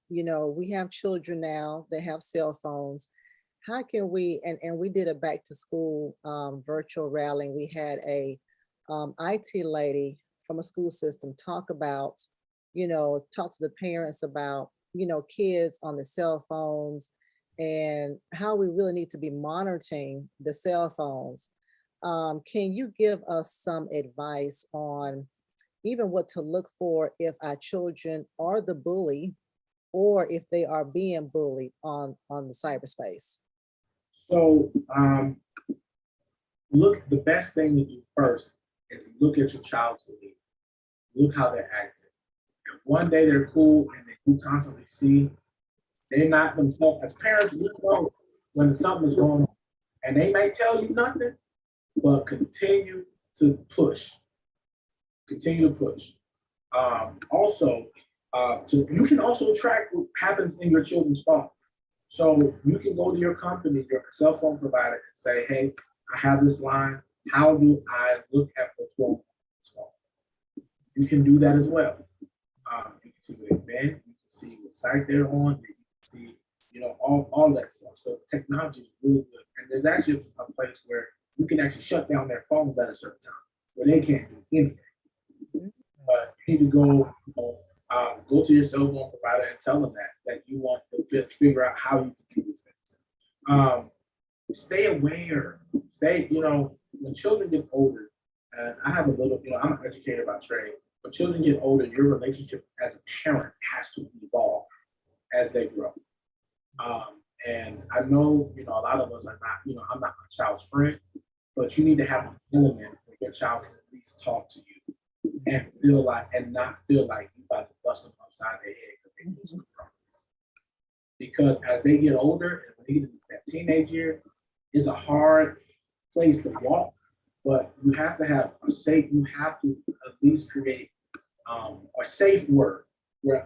You know, we have children now, they have cell phones. How can we, and we did a back to school virtual rally. We had a IT lady from a school system talk to the parents about, kids on the cell phones and how we really need to be monitoring the cell phones. Can you give us some advice on even what to look for if our children are the bully or if they are being bullied on the cyberspace? So the best thing to do first is look at your child's behavior. Look how they're acting. If one day they're cool and you constantly see they're not themselves, as parents, we know when something is going on. And they may tell you nothing, but continue to push. Continue to push. You can also track what happens in your children's phone. So you can go to your company, your cell phone provider, and say, hey, I have this line. How do I look at what's going on? You can do that as well. You can see where they've been, you can see what site they're on, you can see, all that stuff. So technology is really good. And there's actually a place where you can actually shut down their phones at a certain time where they can't do anything. But you need to go to your cell phone provider and tell them that you want to figure out how you can do these things. Stay aware. When children get older, and I have a little, I'm an educator by trade. When children get older, your relationship as a parent has to evolve as they grow. And I know, a lot of us are not, I'm not my child's friend, but you need to have an element where your child can at least talk to you and not feel like you're about to bust them upside their head because they need something wrong. Because as they get older and when they get into that teenage year, it's a hard place to walk, but you have to have you have to at least create a safe word where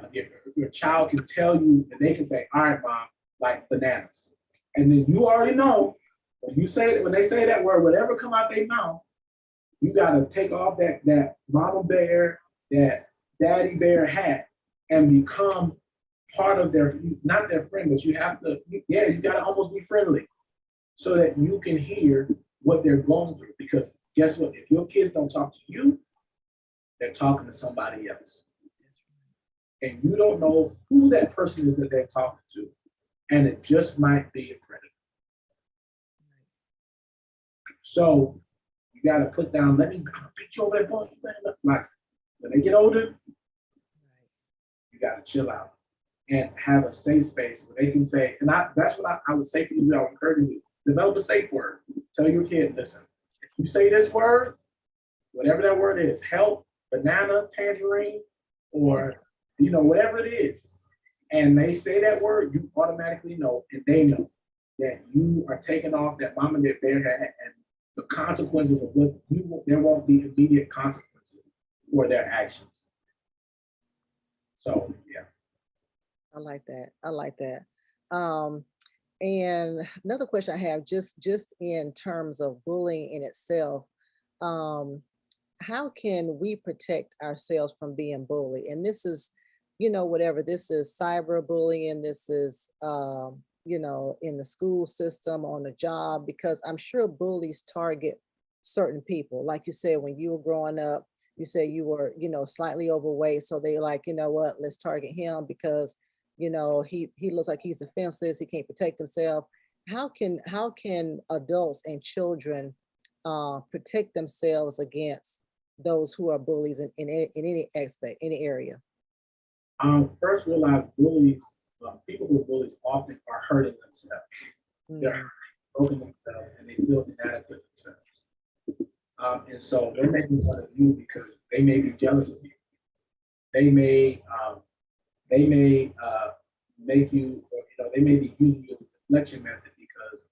your child can tell you and they can say, all right, mom, like bananas. And then you already know when they say that word, whatever come out their mouth, you gotta take off that mama bear, that daddy bear hat and become part of not their friend, but you gotta almost be friendly so that you can hear what they're going through. Because guess what? If your kids don't talk to you, they're talking to somebody else. And you don't know who that person is that they're talking to. And it just might be a predator. So you got to put down, I'm gonna beat you over that boy. Like when they get older, you got to chill out and have a safe space where they can say, and that's what I would say to you, I would encourage you, develop a safe word. Tell your kid, listen, if you say this word, whatever that word is, help, banana, tangerine, or whatever it is, and they say that word, you automatically know, and they know that you are taking off that mom and that bear hat, and the consequences of there won't be immediate consequences for their actions. So yeah. I like that. And another question I have, just in terms of bullying in itself, how can we protect ourselves from being bullied? And this is, whatever, this is cyberbullying, this is, in the school system, on the job, because I'm sure bullies target certain people. Like you said, when you were growing up, you said you were, slightly overweight. So they like, let's target him because, he looks like he's defenseless. He can't protect himself. How can adults and children protect themselves against those who are bullies in any aspect, any area? First, realize people who are bullies often are hurting themselves. They're broken themselves and they feel inadequate themselves. And so they're making fun of you because they may be jealous of you. They may make you, they may be using you as a deflection method because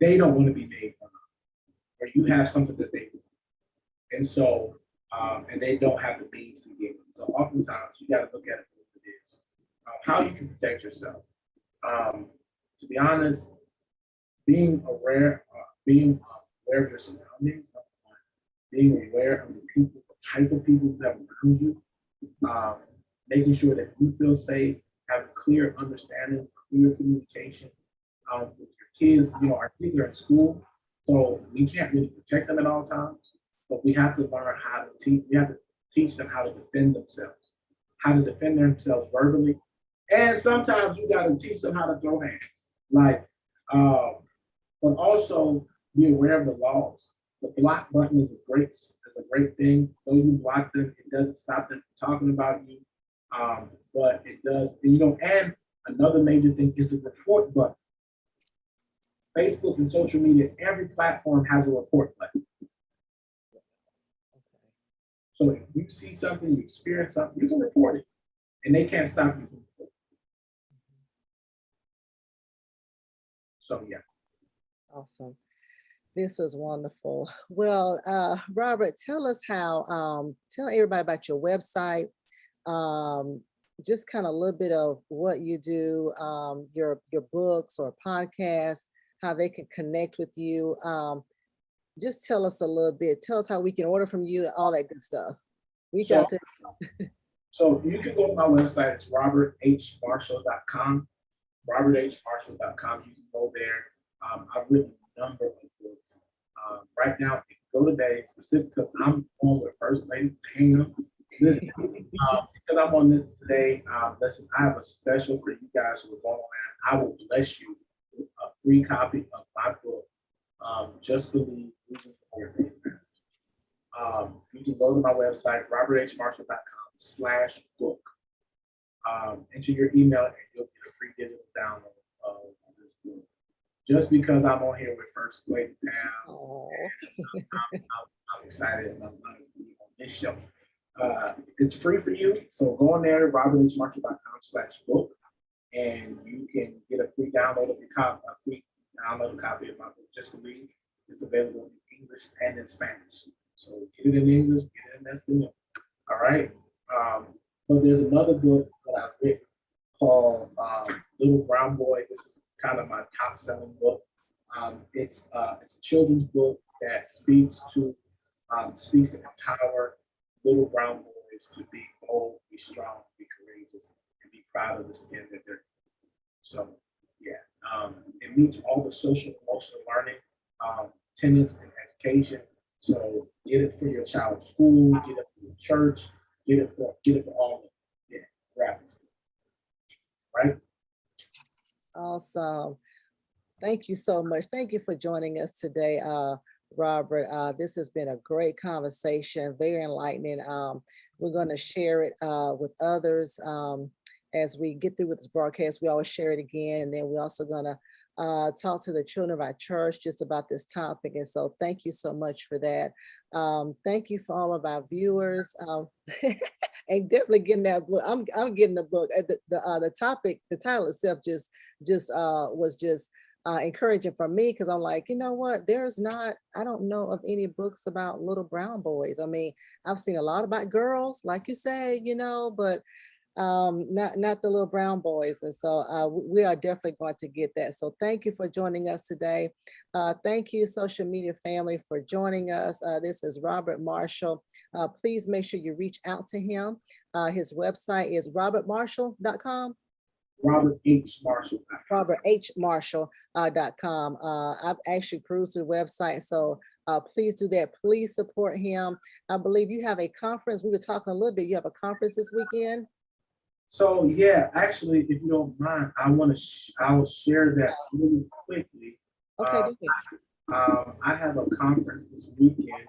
they don't want to be made fun of, or you have something that they do. And so, and they don't have the means to give them. So oftentimes you got to look at it for what it is. How you can protect yourself. To be honest, being aware of your surroundings, being aware of the people, the type of people that are around you, making sure that you feel safe, have a clear understanding, clear communication with your kids. Our kids are in school, so we can't really protect them at all times, but we have to learn how to teach. We have to teach them how to defend themselves verbally. And sometimes you got to teach them how to throw hands, but also be aware of the laws. The block button is a great thing. Though you block them, it doesn't stop them from talking about you. But it does, and another major thing is the report button. Facebook and social media, every platform has a report button. So if you see something, you experience something, you can report it, and they can't stop you from reporting. So yeah. Awesome. This was wonderful. Well, Robert, tell us tell everybody about your website, just kind of a little bit of what you do, your books or podcasts, how they can connect with you. Just tell us a little bit. Tell us how we can order from you, all that good stuff. Reach out to So you can go to my website. It's roberthmarshall.com. roberthmarshall.com. You can go there. I've written a number of books. Right now, if you go today, specific because I'm on with First Lady Hingham. Listen, because I'm on this today, listen, I have a special for you guys who are going on there. I will bless you with a free copy of my book, Just Believe, Losing Your Faith. You can go to my website, roberthmarshall.com/book. Enter your email and you'll get a free digital download of this book. Just because I'm on here with First Lady Pam, I'm excited about being on this show. It's free for you, so go on there, roberthmarshall.com/book, and you can get a free download of a free download copy of my book, Just Believe. It's available in English and in Spanish. So get it in English, get it in Espanol. All right. But there's another book that I've written called Little Brown Boy. This is kind of my top selling book. It's a children's book that speaks to empower little brown boys to be bold, be strong, be courageous, and be proud of the skin that they're. So yeah, it meets all the social emotional learning tenets in education. So get it for your child's school, get it for your church, get it for all of them. Yeah, rapids. Right? Awesome. Thank you so much. Thank you for joining us today, Robert. This has been a great conversation, very enlightening. We're going to share it with others as we get through with this broadcast. We always share it again, and then we're also going to talk to the children of our church just about this topic. And so thank you so much for that. Thank you for all of our viewers. And definitely getting that book. I'm getting the book. The topic, the title itself was just encouraging for me, because I'm like, you know what, I don't know of any books about little brown boys. I mean, I've seen a lot about girls, like you say, but not the little brown boys. And so we are definitely going to get that. So thank you for joining us today. Thank you, social media family, for joining us. This is Robert Marshall. Please make sure you reach out to him. His website is robertmarshall.com. Robert H. Marshall. roberthmarshall.com. I've actually cruised the website, so please do that. Please support him. I believe you have a conference. We were talking a little bit. You have a conference this weekend. So yeah, actually, if you don't mind, I will share that really quickly. Okay. I have a conference this weekend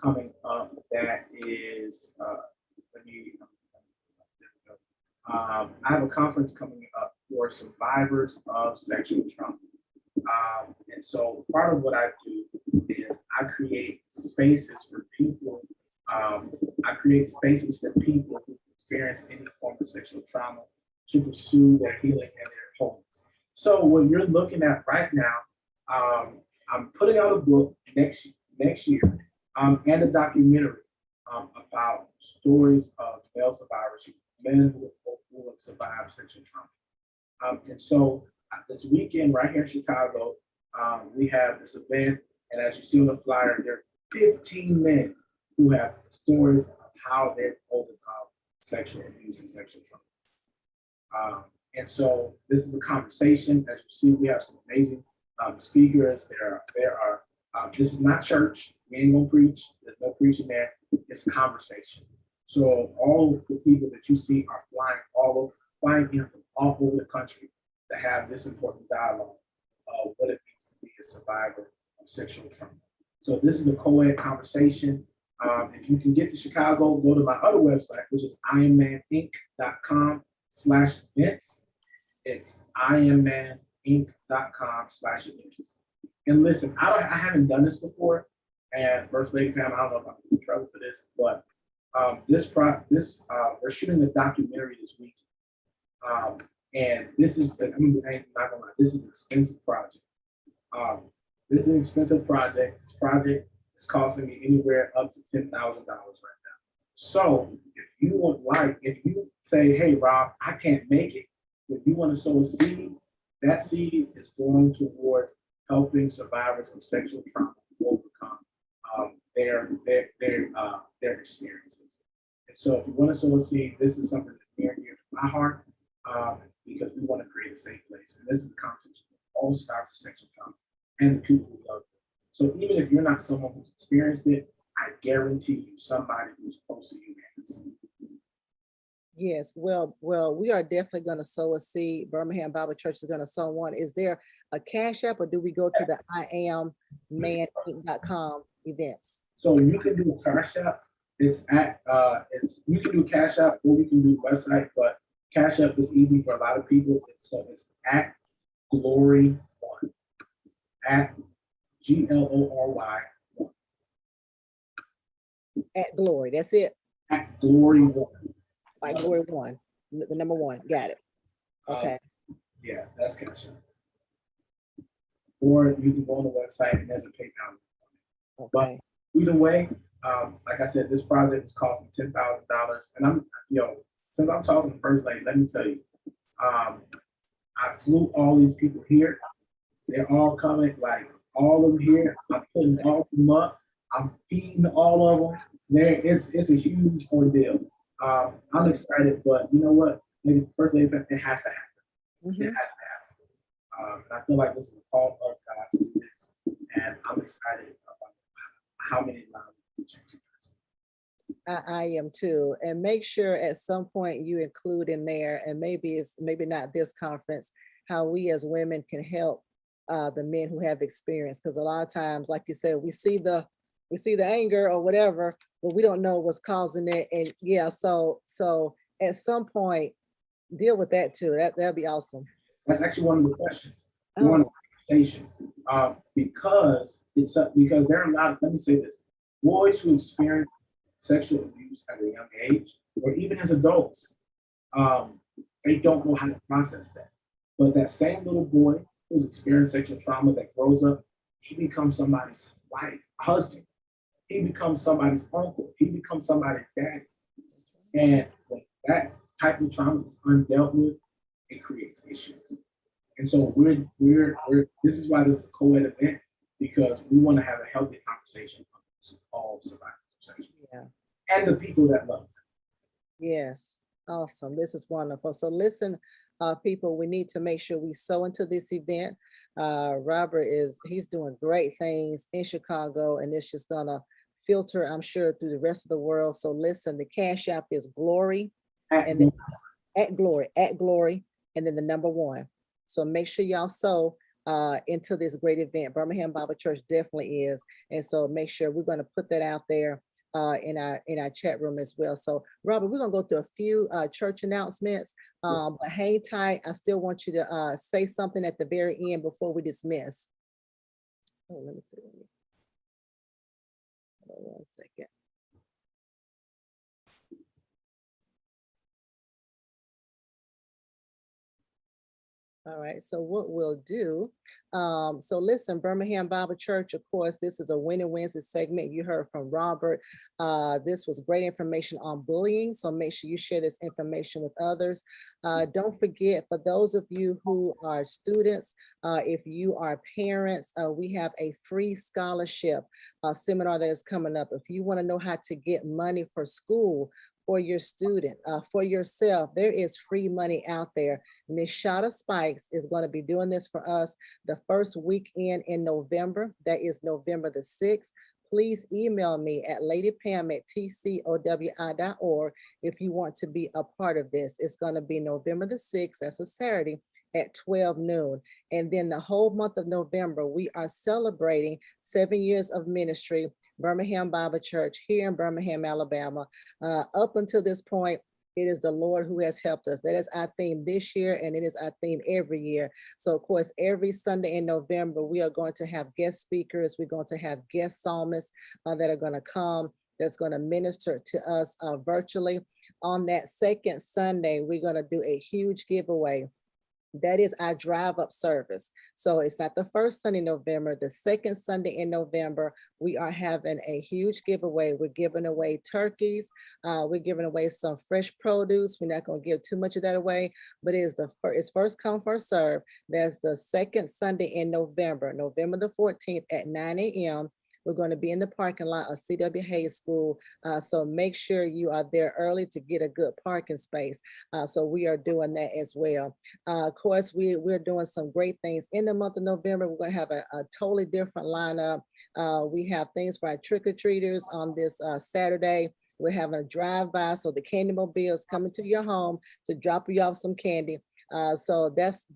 coming up that is I have a conference coming up for survivors of sexual trauma. And so part of what I do is I create spaces for people. I create spaces for people who experience any form of sexual trauma to pursue their healing and their wholeness. So what you're looking at right now, I'm putting out a book next year, and a documentary about stories of male survivors, men who have survived sexual trauma. And so this weekend right here in Chicago, we have this event, and as you see on the flyer, there are 15 men who have stories of how they've overcome sexual abuse and sexual trauma. And so this is a conversation. As you see, we have some amazing speakers. There are. This is not church. We ain't gonna preach. There's no preaching there. It's conversation. So all of the people that you see are flying in from all over the country to have this important dialogue of what it means to be a survivor of sexual trauma. So this is a co-ed conversation. If you can get to Chicago, go to my other website, which is ironmaninc.com/events. It's ironmaninc.com/events. And listen, I haven't done this before, and First Lady Pam, I don't know if I'm in trouble for this, but we're shooting a documentary this week, and this is I'm not gonna lie, this is an expensive project. This is an expensive project. This project is costing me anywhere up to $10,000 right now. So if you say, hey Rob, I can't make it, if you want to sow a seed, that seed is going towards helping survivors of sexual trauma overcome their experiences. And so if you want to sow a seed, this is something that's near and dear to my heart, because we want to create a safe place. And this is a conversation for all spouses, sexual trauma, and the people who love them. So even if you're not someone who's experienced it, I guarantee you somebody who's close to you has. Yes, well, we are definitely going to sow a seed. Birmingham Bible Church is going to sow one. Is there a Cash App, or do we go to the IamManInc.com events? So you can do Cash App. It's you can do Cash App, or we can do website, but Cash App is easy for a lot of people. It's at Glory One, at GLORY one, At Glory, that's it. at Glory One. Like Glory One, the number one. Got it. Okay. Yeah, that's Cash App. Or you can go on the website and there's a PayPal. Okay. Either way, like I said, this project is costing $10,000, and since I'm talking to First Lady, let me tell you, I flew all these people here. They're all coming, like all of them here. I'm putting all of them up. I'm feeding all of them. It's a huge ordeal. I'm excited, but you know what? Maybe First Lady, it has to happen. Mhm. It has to happen. And I feel like this is a call of God to do this, and I'm excited about how many lives we can change. I am too. And make sure at some point you include in there, and maybe not this conference, how we as women can help the men who have experience. Because a lot of times, like you said, we see the anger or whatever, but we don't know what's causing it. And yeah, so at some point, deal with that too. That'd be awesome. That's actually one of the questions. We Oh. want a conversation, because there are a lot. Let me say this: boys who experience sexual abuse at a young age, or even as adults, they don't know how to process that. But that same little boy who's experienced sexual trauma that grows up, he becomes somebody's wife, husband. He becomes somebody's uncle. He becomes somebody's daddy. And when that type of trauma is undealt with, it creates issues. And so this is why this is a co-ed event, because we want to have a healthy conversation amongst all survivors of sexual Yeah. and the people that love them. Yes, awesome. This is wonderful. So listen, people, we need to make sure we sow into this event. Robert he's doing great things in Chicago, and it's just gonna filter, I'm sure, through the rest of the world. So listen, the Cash App is Glory, and then at Glory, and then the number one. So make sure y'all sow into this great event. Birmingham Bible Church definitely is. And so make sure we're going to put that out there in our chat room as well. So Robert, we're gonna go through a few church announcements, but hang tight. I still want you to say something at the very end before we dismiss. Oh, let me see. Hold on 1 second. All right, so what we'll do, so listen, Birmingham Bible Church, of course, this is a Winning Wednesday segment. You heard from Robert. This was great information on bullying, so make sure you share this information with others. Don't forget, for those of you who are students, if you are parents, we have a free scholarship seminar that is coming up. If you want to know how to get money for school, for your student, for yourself, there is free money out there. Miss Shada Spikes is going to be doing this for us the first weekend in November. That is November the 6th. Please email me at ladypam@tcowi.org if you want to be a part of this. It's going to be November the 6th. That's a Saturday at 12 noon. And then the whole month of November, we are celebrating 7 years of ministry, Birmingham Bible Church here in Birmingham, Alabama. Up until this point, it is the Lord who has helped us. That is our theme this year, and it is our theme every year. So, of course, every Sunday in November, we are going to have guest speakers. We're going to have guest psalmists that are going to come, that's going to minister to us virtually. On that second Sunday, we're going to do a huge giveaway. That is our drive-up service. So it's not the first Sunday in November, the second Sunday in November, we are having a huge giveaway. We're giving away turkeys. We're giving away some fresh produce. We're not going to give too much of that away, but it's first come, first serve. That's the second Sunday in November, November the 14th at 9 a.m. We're going to be in the parking lot of C.W. Hayes School. So make sure you are there early to get a good parking space. So we are doing that as well. Of course, we're doing some great things in the month of November. We're going to have a totally different lineup. We have things for our trick-or-treaters on this Saturday. We're having a drive-by, so the Candy Mobile is coming to your home to drop you off some candy. So that's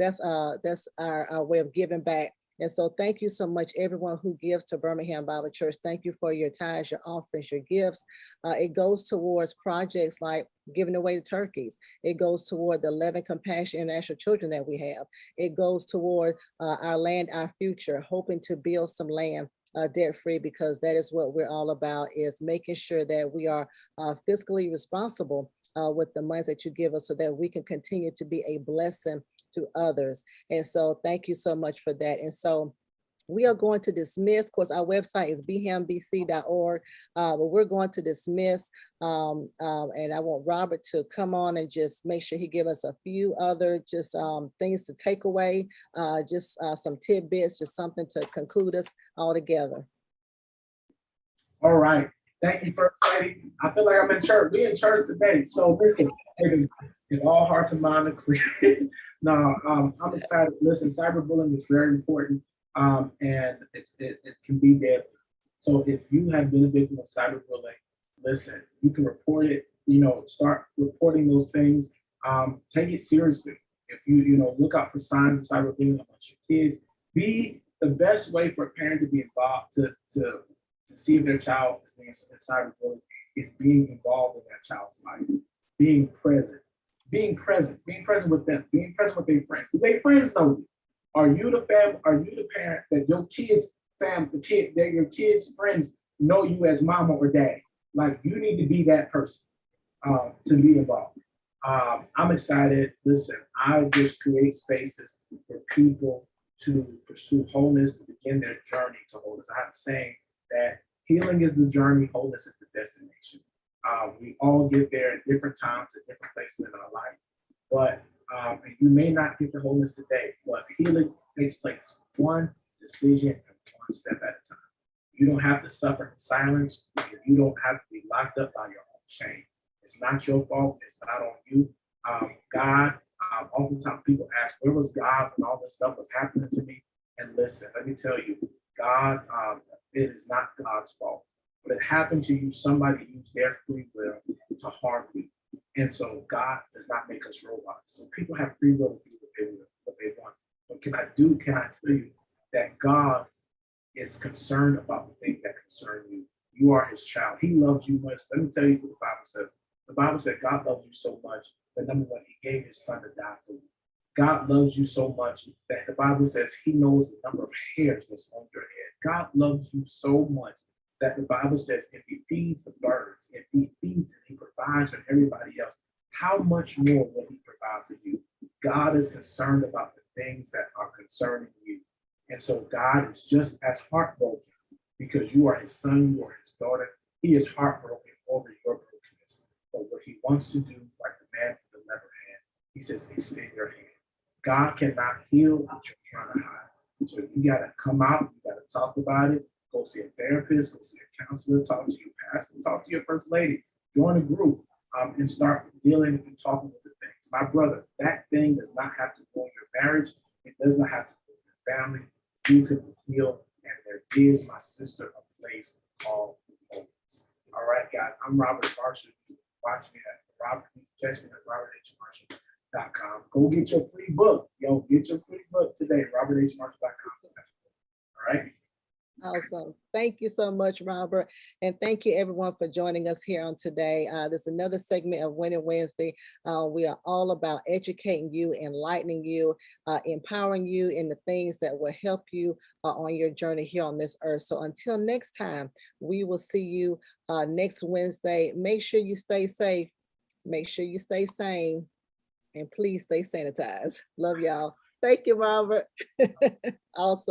our way of giving back. And so thank you so much, everyone who gives to Birmingham Bible Church. Thank you for your tithes, your offerings, your gifts. It goes towards projects like giving away the turkeys. It goes toward the 11 Compassion International Children that we have. It goes toward our land, our future, hoping to build some land debt-free, because that is what we're all about, is making sure that we are fiscally responsible with the money that you give us, so that we can continue to be a blessing to others. And so thank you so much for that. And so we are going to dismiss. Of course, our website is bhambc.org, but we're going to dismiss. And I want Robert to come on and just make sure he give us a few other things to take away, some tidbits, just something to conclude us all together. All right. Thank you, First Lady. I feel like I'm in church. We in church today. So listen, if all hearts and minds are clear. No, I'm excited. Listen, cyberbullying is very important, and it can be deadly. So if you have been a victim of cyberbullying, listen, you can report it. Start reporting those things. Take it seriously. If you look out for signs of cyberbullying amongst your kids, be the best way for a parent to be involved to see if their child is being cyberbullied is being involved in that child's life, being present with them, being present with their friends. Do their friends know you? Are you the parent that your kids' your kids' friends know you as mama or daddy? Like, you need to be that person to be involved. I'm excited. Listen, I just create spaces for people to pursue wholeness, to begin their journey to wholeness. I have a saying that healing is the journey, wholeness is the destination. We all get there at different times, at different places in our life, but you may not get to wholeness today, but healing takes place one decision and one step at a time. You don't have to suffer in silence. You don't have to be locked up by your own shame. It's not your fault. It's not on you. God, oftentimes people ask, where was God when all this stuff was happening to me? And listen, let me tell you, God, it is not God's fault. When it happened to you, somebody used their free will to harm you. And so God does not make us robots. So people have free will to do what they want. What can I tell you that God is concerned about the things that concern you? You are his child. He loves you much. Let me tell you what the Bible says. The Bible said God loves you so much that, number one, he gave his son to die for you. God loves you so much that the Bible says he knows the number of hairs that's on your head. God loves you so much that the Bible says if he feeds the birds, if he feeds and he provides for everybody else, how much more will he provide for you? God is concerned about the things that are concerning you. And so God is just as heartbroken because you are his son, you are his daughter. He is heartbroken over your brokenness. But what he wants to do, like the man with the leper hand, he says, it's in your hand. God cannot heal what you're trying to hide. So you got to come out, you got to talk about it, go see a therapist, go see a counselor, talk to your pastor, talk to your first lady, join a group, and start dealing and talking with the things. My brother, that thing does not have to go in your marriage. It does not have to go in your family. You can heal, and there is, my sister, a place called wholeness. All right, guys, I'm Robert Marshall. Watch me at Robert, catch me at roberthmarshall.com. Go get your free book. Get your free book today, roberthmarshall.com. All right. Awesome. Thank you so much, Robert. And thank you everyone for joining us here on today. This is another segment of Winning Wednesday. We are all about educating you, enlightening you, empowering you in the things that will help you on your journey here on this earth. So until next time, we will see you next Wednesday. Make sure you stay safe. Make sure you stay sane. And please stay sanitized. Love y'all. Thank you, Robert. Awesome.